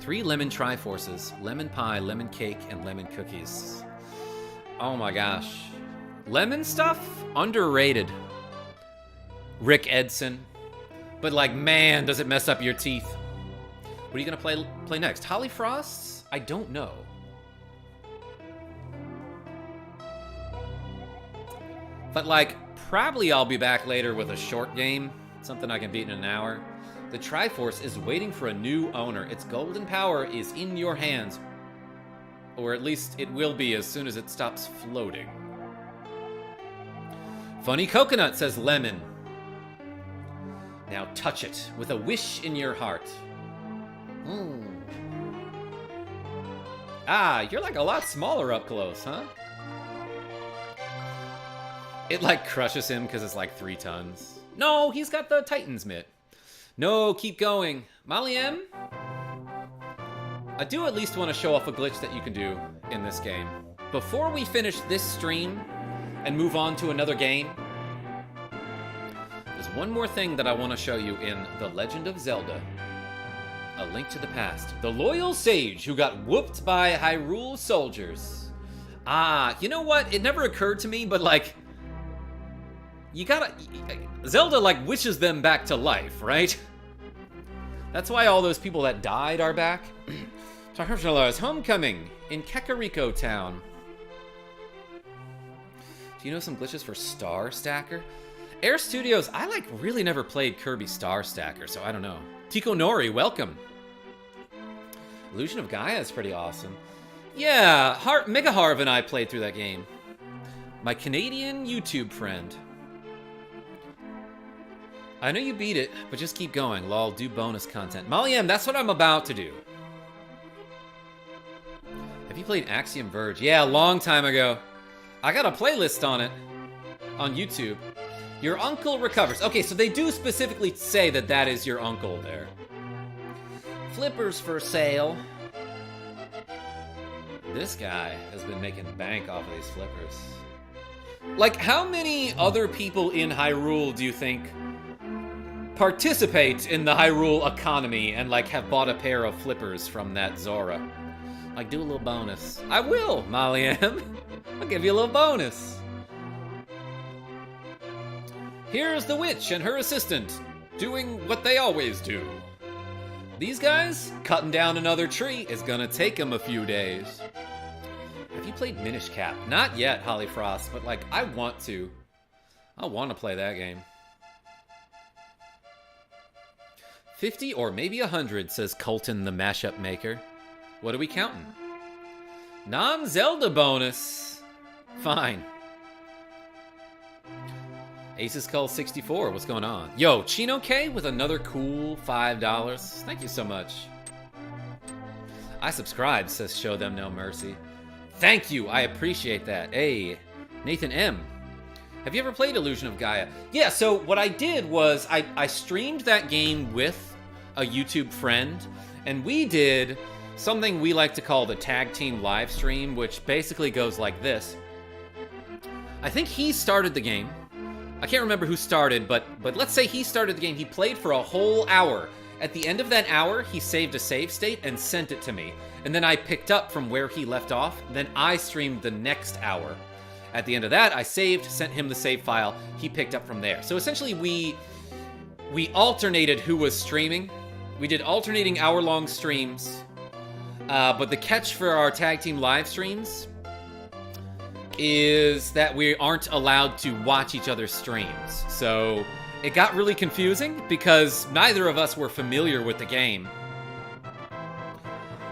Speaker 1: 3 lemon Triforces, lemon pie, lemon cake, and lemon cookies. Oh my gosh. Lemon stuff? Underrated. Rick Edson. But like, man, does it mess up your teeth. What are you gonna play next? Holly Frosts? I don't know. But like, probably I'll be back later with a short game. Something I can beat in an hour. The Triforce is waiting for a new owner. Its golden power is in your hands. Or at least it will be as soon as it stops floating. Funny Coconut says lemon. Now touch it with a wish in your heart. Ah, you're like a lot smaller up close, huh? It like crushes him because it's like 3 tons. No, he's got the Titan's mitt. No, keep going. Molly M? I do at least want to show off a glitch that you can do in this game. Before we finish this stream and move on to another game, there's one more thing that I want to show you in The Legend of Zelda. A Link to the Past. The loyal sage who got whooped by Hyrule soldiers. Ah, you know what? It never occurred to me, but like, you gotta... Zelda, like, wishes them back to life, right? That's why all those people that died are back. Tarantula's homecoming in Kakariko Town. Do you know some glitches for Star Stacker? Air Studios, I, like, really never played Kirby Star Stacker, so I don't know. Tico Nori, welcome. Illusion of Gaia is pretty awesome. Yeah, Mega Harv and I played through that game. My Canadian YouTube friend. I know you beat it, but just keep going. Lol, do bonus content. Molly M, that's what I'm about to do. Have you played Axiom Verge? Yeah, a long time ago. I got a playlist on it. On YouTube. Your uncle recovers. Okay, so they do specifically say that that is your uncle there. Flippers for sale. This guy has been making bank off of these flippers. Like, how many other people in Hyrule do you think participate in the Hyrule economy and like have bought a pair of flippers from that Zora? Like, do a little bonus. I will, Molly M. I'll give you a little bonus. Here's the witch and her assistant doing what they always do. These guys cutting down another tree is gonna take them a few days. Have you played Minish Cap? Not yet, Holly Frost, but like, I want to. I want to play that game. 50 or maybe 100, says Colton the Mashup Maker. What are we counting? Non-Zelda bonus. Fine. Ace's Skull 64, what's going on? Yo, Chino K with another cool $5. Thank you so much. I subscribe, says Show Them No Mercy. Thank you, I appreciate that. Hey, Nathan M. Have you ever played Illusion of Gaia? Yeah, so what I did was I streamed that game with a YouTube friend, and we did something we like to call the tag team live stream, which basically goes like this. I think he started the game. I can't remember who started, but let's say he started the game. He played for a whole hour. At the end of that hour, he saved a save state and sent it to me. And then I picked up from where he left off. Then I streamed the next hour. At the end of that, I saved, sent him the save file. He picked up from there. So essentially, we alternated who was streaming. We did alternating hour-long streams. But the catch for our tag team live streams is that we aren't allowed to watch each other's streams. So it got really confusing because neither of us were familiar with the game.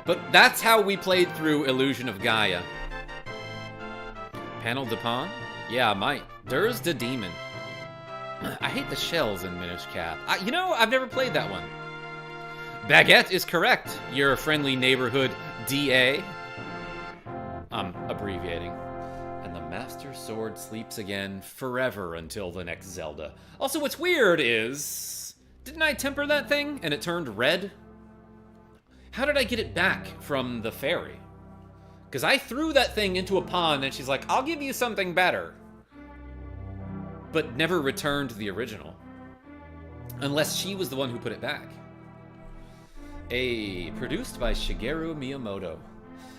Speaker 1: But that's how we played through Illusion of Gaia. Panel de Pawn? Yeah, I might. There's the Demon. I hate the shells in Minish Cap. You know, I've never played that one. Baguette is correct. Your friendly neighborhood DA. I'm abbreviating. And the Master Sword sleeps again forever until the next Zelda. Also, what's weird is... Didn't I temper that thing and it turned red? How did I get it back from the fairy? Because I threw that thing into a pond and she's like, I'll give you something better. But never returned the original. Unless she was the one who put it back. Produced by Shigeru Miyamoto.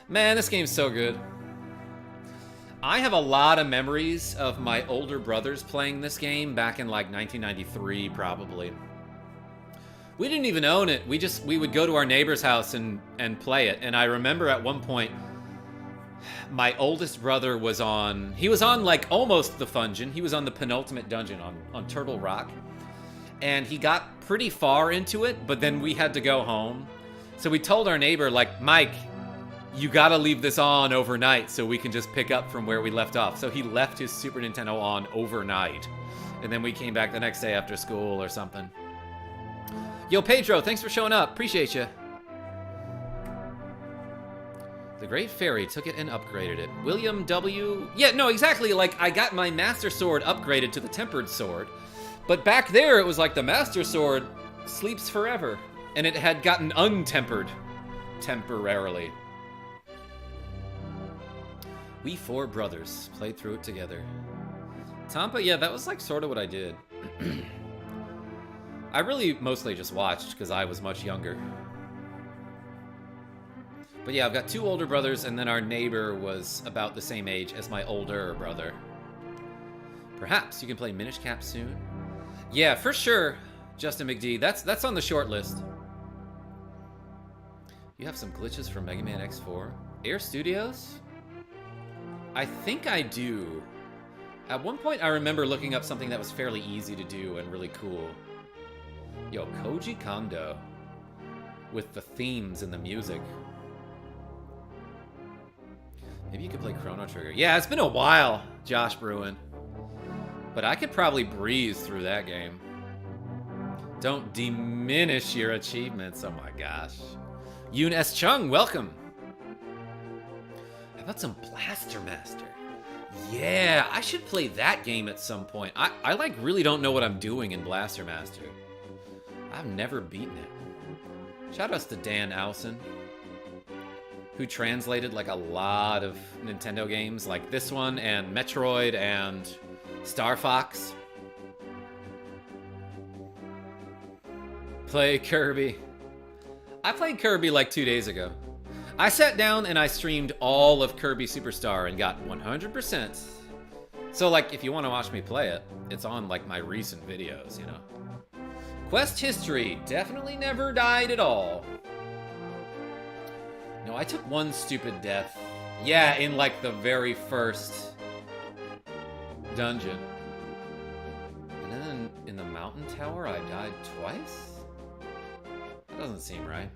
Speaker 1: Man, this game's so good. I have a lot of memories of my older brothers playing this game back in like 1993, probably. We didn't even own it. We would go to our neighbor's house and play it. And I remember at one point, my oldest brother was on... He was on like almost the Fungeon. He was on the penultimate dungeon on Turtle Rock. And he got pretty far into it, but then we had to go home. So we told our neighbor, like, Mike, you gotta leave this on overnight so we can just pick up from where we left off. So he left his Super Nintendo on overnight. And then we came back the next day after school or something. Yo, Pedro, thanks for showing up. Appreciate you. The Great Fairy took it and upgraded it. William W. Yeah, no, exactly. Like, I got my Master Sword upgraded to the Tempered Sword. But back there, it was like the Master Sword sleeps forever. And it had gotten untempered temporarily. We four brothers played through it together. Tampa, yeah, that was like sort of what I did. I really mostly just watched because I was much younger. But yeah, I've got two older brothers, and then our neighbor was about the same age as my older brother. Perhaps you can play Minish Cap soon. Yeah, for sure, Justin McD. That's on the short list. You have some glitches from Mega Man X4? Air Studios? I think I do. At one point, I remember looking up something that was fairly easy to do and really cool. Yo, Koji Kondo. With the themes and the music. Maybe you could play Chrono Trigger. Yeah, it's been a while, Josh Bruin. But I could probably breeze through that game. Don't diminish your achievements. Oh my gosh. Yoon S. Chung, welcome. How about some Blaster Master? Yeah, I should play that game at some point. I like really don't know what I'm doing in Blaster Master. I've never beaten it. Shout outs to Dan Allison, who translated like a lot of Nintendo games, like this one and Metroid and Star Fox. Play Kirby. I played Kirby like 2 days ago. I sat down and I streamed all of Kirby Superstar and got 100%. So like, if you want to watch me play it, it's on like my recent videos, you know. Quest history, definitely never died at all. No, I took one stupid death. Yeah, in like the very first dungeon. And then in the mountain tower, I died twice? That doesn't seem right.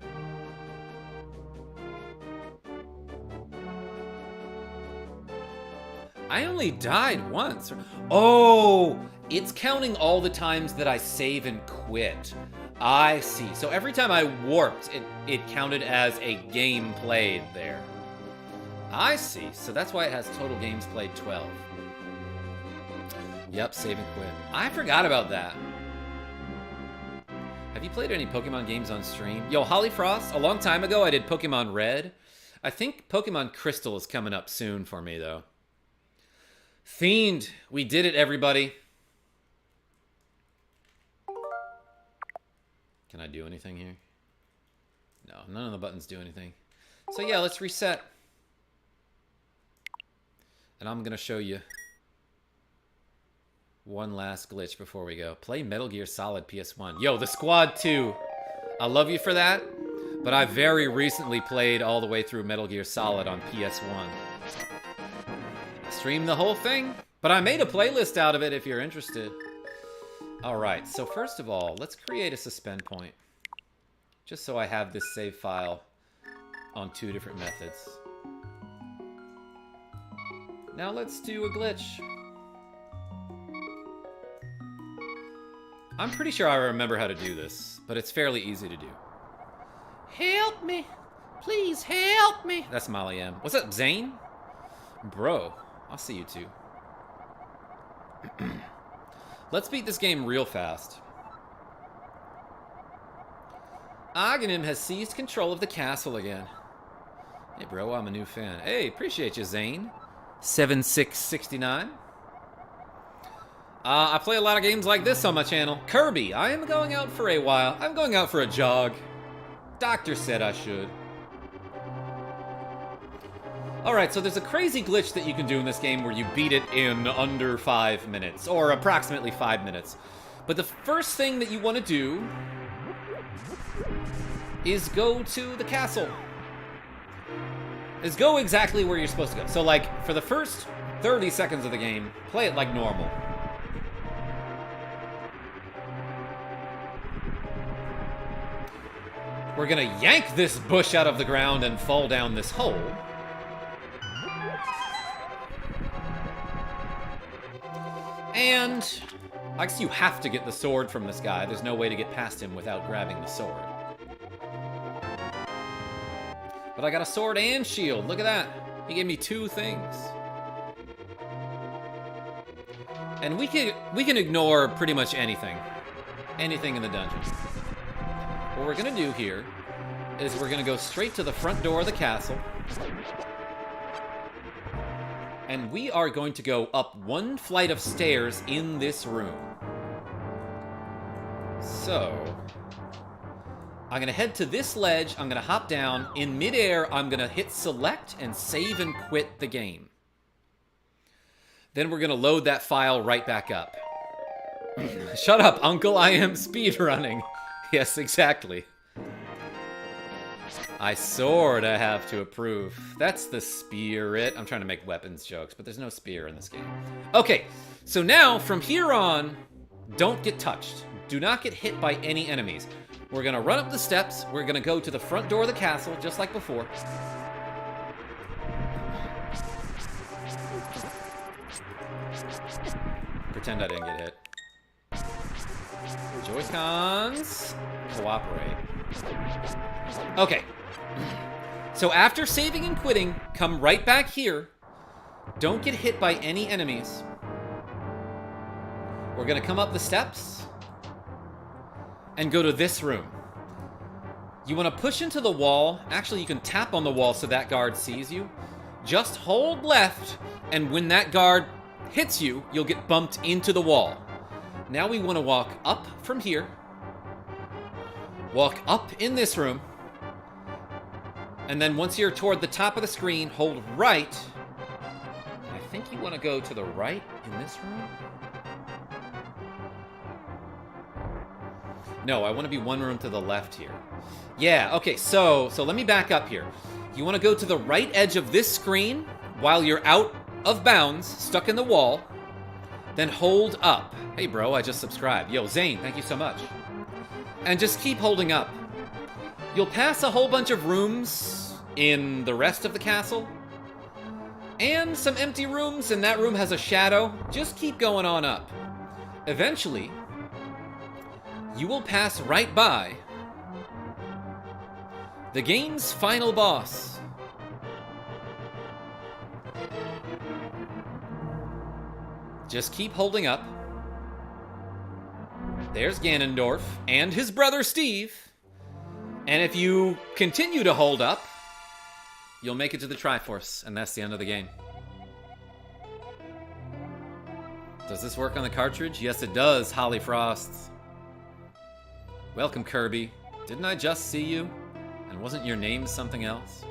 Speaker 1: I only died once. Oh, it's counting all the times that I save and quit. I see. So every time I warped, it counted as a game played there. I see. So that's why it has total games played 12. Yep, save and quit. I forgot about that. Have you played any Pokemon games on stream? Yo, Holly Frost, a long time ago I did Pokemon Red. I think Pokemon Crystal is coming up soon for me, though. Fiend, we did it, everybody. Can I do anything here? No, none of the buttons do anything. So yeah, let's reset. And I'm gonna show you one last glitch before we go. Play Metal Gear Solid PS1. Yo, the Squad 2. I love you for that, but I very recently played all the way through Metal Gear Solid on PS1. Stream the whole thing, but I made a playlist out of it if you're interested. Alright, so first of all, let's create a suspend point. Just so I have this save file on 2 different methods. Now let's do a glitch. I'm pretty sure I remember how to do this, but it's fairly easy to do. Help me. Please help me. That's Molly M. What's up, Zane? Bro, I'll see you too. Let's beat this game real fast. Aghanim has seized control of the castle again. Hey, bro, I'm a new fan. Hey, appreciate you, Zane. 7669. I play a lot of games like this on my channel. Kirby, I am going out for a while. I'm going out for a jog. Doctor said I should. Alright, so there's a crazy glitch that you can do in this game where you beat it in under 5 minutes, or approximately 5 minutes. But the first thing that you want to do is go to the castle. Is go exactly where you're supposed to go. So, like, for the first 30 seconds of the game, play it like normal. We're gonna yank this bush out of the ground and fall down this hole. And I guess you have to get the sword from this guy. There's no way to get past him without grabbing the sword. But I got a sword and shield. Look at that. He gave me 2 things. And we can ignore pretty much anything. Anything in the dungeon. What we're gonna do here is we're gonna go straight to the front door of the castle. And we are going to go up 1 flight of stairs in this room. So, I'm gonna head to this ledge, I'm gonna hop down. In midair, I'm gonna hit select and save and quit the game. Then we're gonna load that file right back up. Shut up, uncle, I am speedrunning. Yes, exactly. I sorta have to approve. That's the spirit. I'm trying to make weapons jokes, but there's no spear in this game. Okay, so now, from here on, don't get touched. Do not get hit by any enemies. We're gonna run up the steps. We're gonna go to the front door of the castle, just like before. Pretend I didn't get hit. Joy-Cons, cooperate. Okay. So after saving and quitting, come right back here. Don't get hit by any enemies. We're gonna come up the steps and go to this room. You wanna push into the wall. Actually, you can tap on the wall so that guard sees you. Just hold left, and when that guard hits you, you'll get bumped into the wall. Now we wanna walk up from here. Walk up in this room. And then once you're toward the top of the screen, hold right. I think you want to go to the right in this room. No, I want to be 1 room to the left here. Yeah, okay, so let me back up here. You want to go to the right edge of this screen while you're out of bounds, stuck in the wall. Then hold up. Hey, bro, I just subscribed. Yo, Zane, thank you so much. And just keep holding up. You'll pass a whole bunch of rooms in the rest of the castle. And some empty rooms, and that room has a shadow. Just keep going on up. Eventually, you will pass right by the game's final boss. Just keep holding up. There's Ganondorf and his brother Steve. And if you continue to hold up, you'll make it to the Triforce, and that's the end of the game. Does this work on the cartridge? Yes, it does, Holly Frost. Welcome, Kirby. Didn't I just see you? And wasn't your name something else?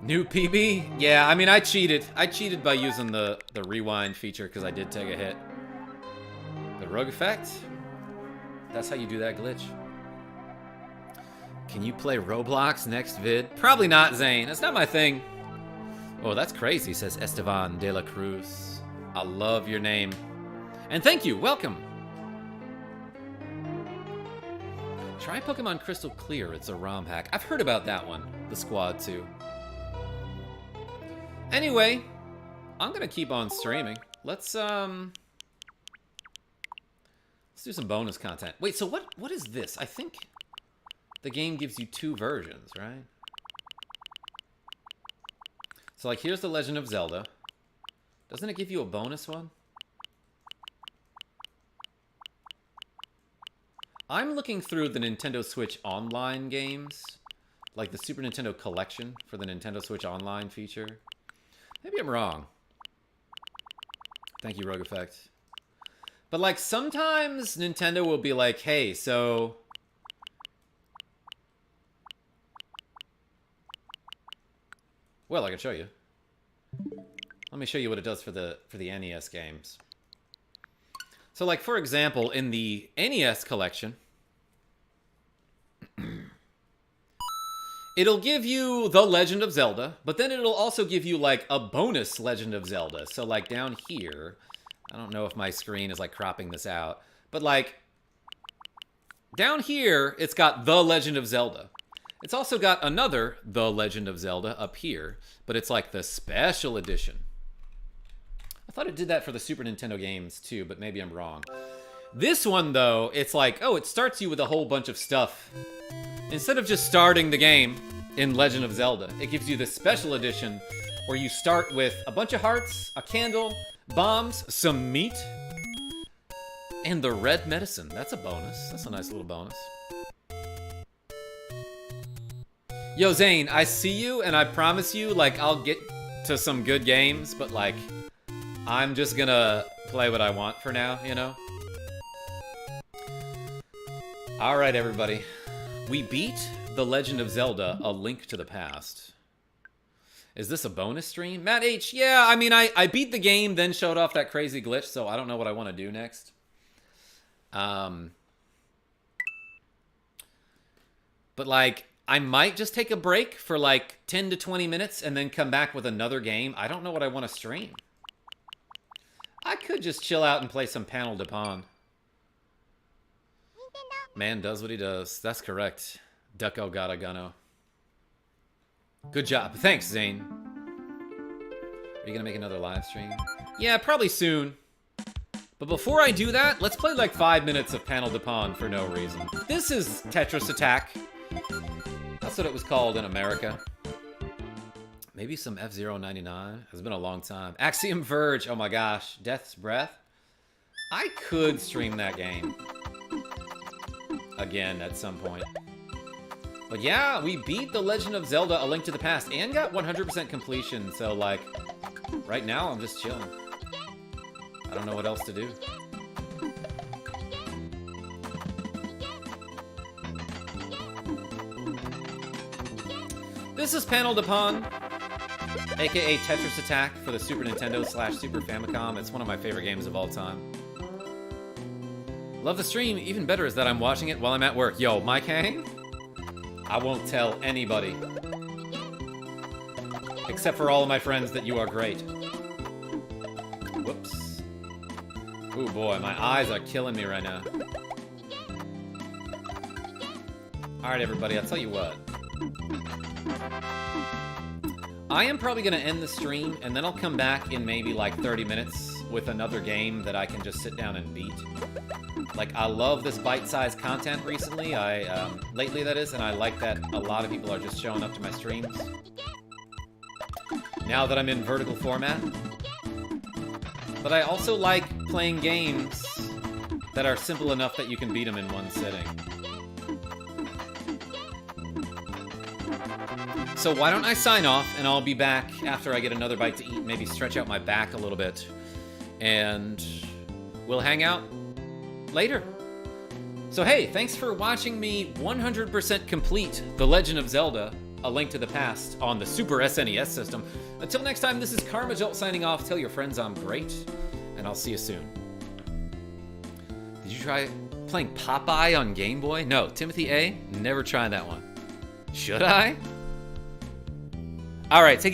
Speaker 1: New PB? Yeah, I mean, I cheated. I cheated by using the rewind feature because I did take a hit. The RogueEffect? That's how you do that glitch. Can you play Roblox next vid? Probably not, Zane. That's not my thing. Oh, that's crazy, says Esteban de la Cruz. I love your name. And thank you. Welcome. Try Pokemon Crystal Clear. It's a ROM hack. I've heard about that one. The Squad 2. Anyway, I'm gonna keep on streaming. Let's do some bonus content. Wait, so what is this? I think the game gives you 2 versions, right? So, like, here's The Legend of Zelda. Doesn't it give you a bonus one? I'm looking through the Nintendo Switch Online games. Like the Super Nintendo Collection for the Nintendo Switch Online feature. Maybe I'm wrong. Thank you, RogueEffect. But, like, sometimes Nintendo will be like, hey, so... Well, I can show you. Let me show you what it does for the NES games. So, like, for example, in the NES collection, it'll give you The Legend of Zelda, but then it'll also give you, like, a bonus Legend of Zelda. So, like, down here, I don't know if my screen is, like, cropping this out, but, like, down here, it's got The Legend of Zelda. It's also got another The Legend of Zelda up here, but it's, like, the special edition. I thought it did that for the Super Nintendo games, too, but maybe I'm wrong. This one, though, it's like, oh, it starts you with a whole bunch of stuff. Instead of just starting the game in Legend of Zelda, it gives you the special edition where you start with a bunch of hearts, a candle, bombs, some meat, and the red medicine. That's a bonus. That's a nice little bonus. Yo, Zane, I see you, and I promise you, like, I'll get to some good games, but, like, I'm just gonna play what I want for now, you know? Alright, everybody. We beat The Legend of Zelda, A Link to the Past. Is this a bonus stream? Matt H, yeah, I mean, I beat the game, then showed off that crazy glitch, so I don't know what I want to do next. But, like, I might just take a break for, like, 10 to 20 minutes and then come back with another game. I don't know what I want to stream. I could just chill out and play some Panel de Pon. Man does what he does. That's correct. Ducko Gotta Gunno. Good job. Thanks, Zane. Are you gonna make another live stream? Yeah, probably soon. But before I do that, let's play like 5 minutes of Panel de Pon for no reason. This is Tetris Attack. That's what it was called in America. Maybe some F-Zero 99. It's been a long time. Axiom Verge. Oh my gosh. Death's Breath. I could stream that game again at some point. But yeah, we beat The Legend of Zelda A Link to the Past and got 100% completion. So, like, right now I'm just chilling. I don't know what else to do. This is Panel de Pon, aka Tetris Attack for the Super Nintendo / Super Famicom. It's one of my favorite games of all time. Love the stream. Even better is that I'm watching it while I'm at work. Yo, Mike Hang? I won't tell anybody. Except for all of my friends that you are great. Whoops. Ooh boy, my eyes are killing me right now. Alright everybody, I'll tell you what. I am probably going to end the stream, and then I'll come back in maybe like 30 minutes with another game that I can just sit down and beat. Like, I love this bite-sized content recently, lately that is, and I like that a lot of people are just showing up to my streams. Now that I'm in vertical format. But I also like playing games that are simple enough that you can beat them in one sitting. So why don't I sign off, and I'll be back after I get another bite to eat, maybe stretch out my back a little bit, and we'll hang out later. So hey, thanks for watching me 100% complete The Legend of Zelda, A Link to the Past on the Super SNES system. Until next time, this is Karma Jolt signing off. Tell your friends I'm great, and I'll see you soon. Did you try playing Popeye on Game Boy? No, Timothy A, never tried that one. Should I? All right, take it.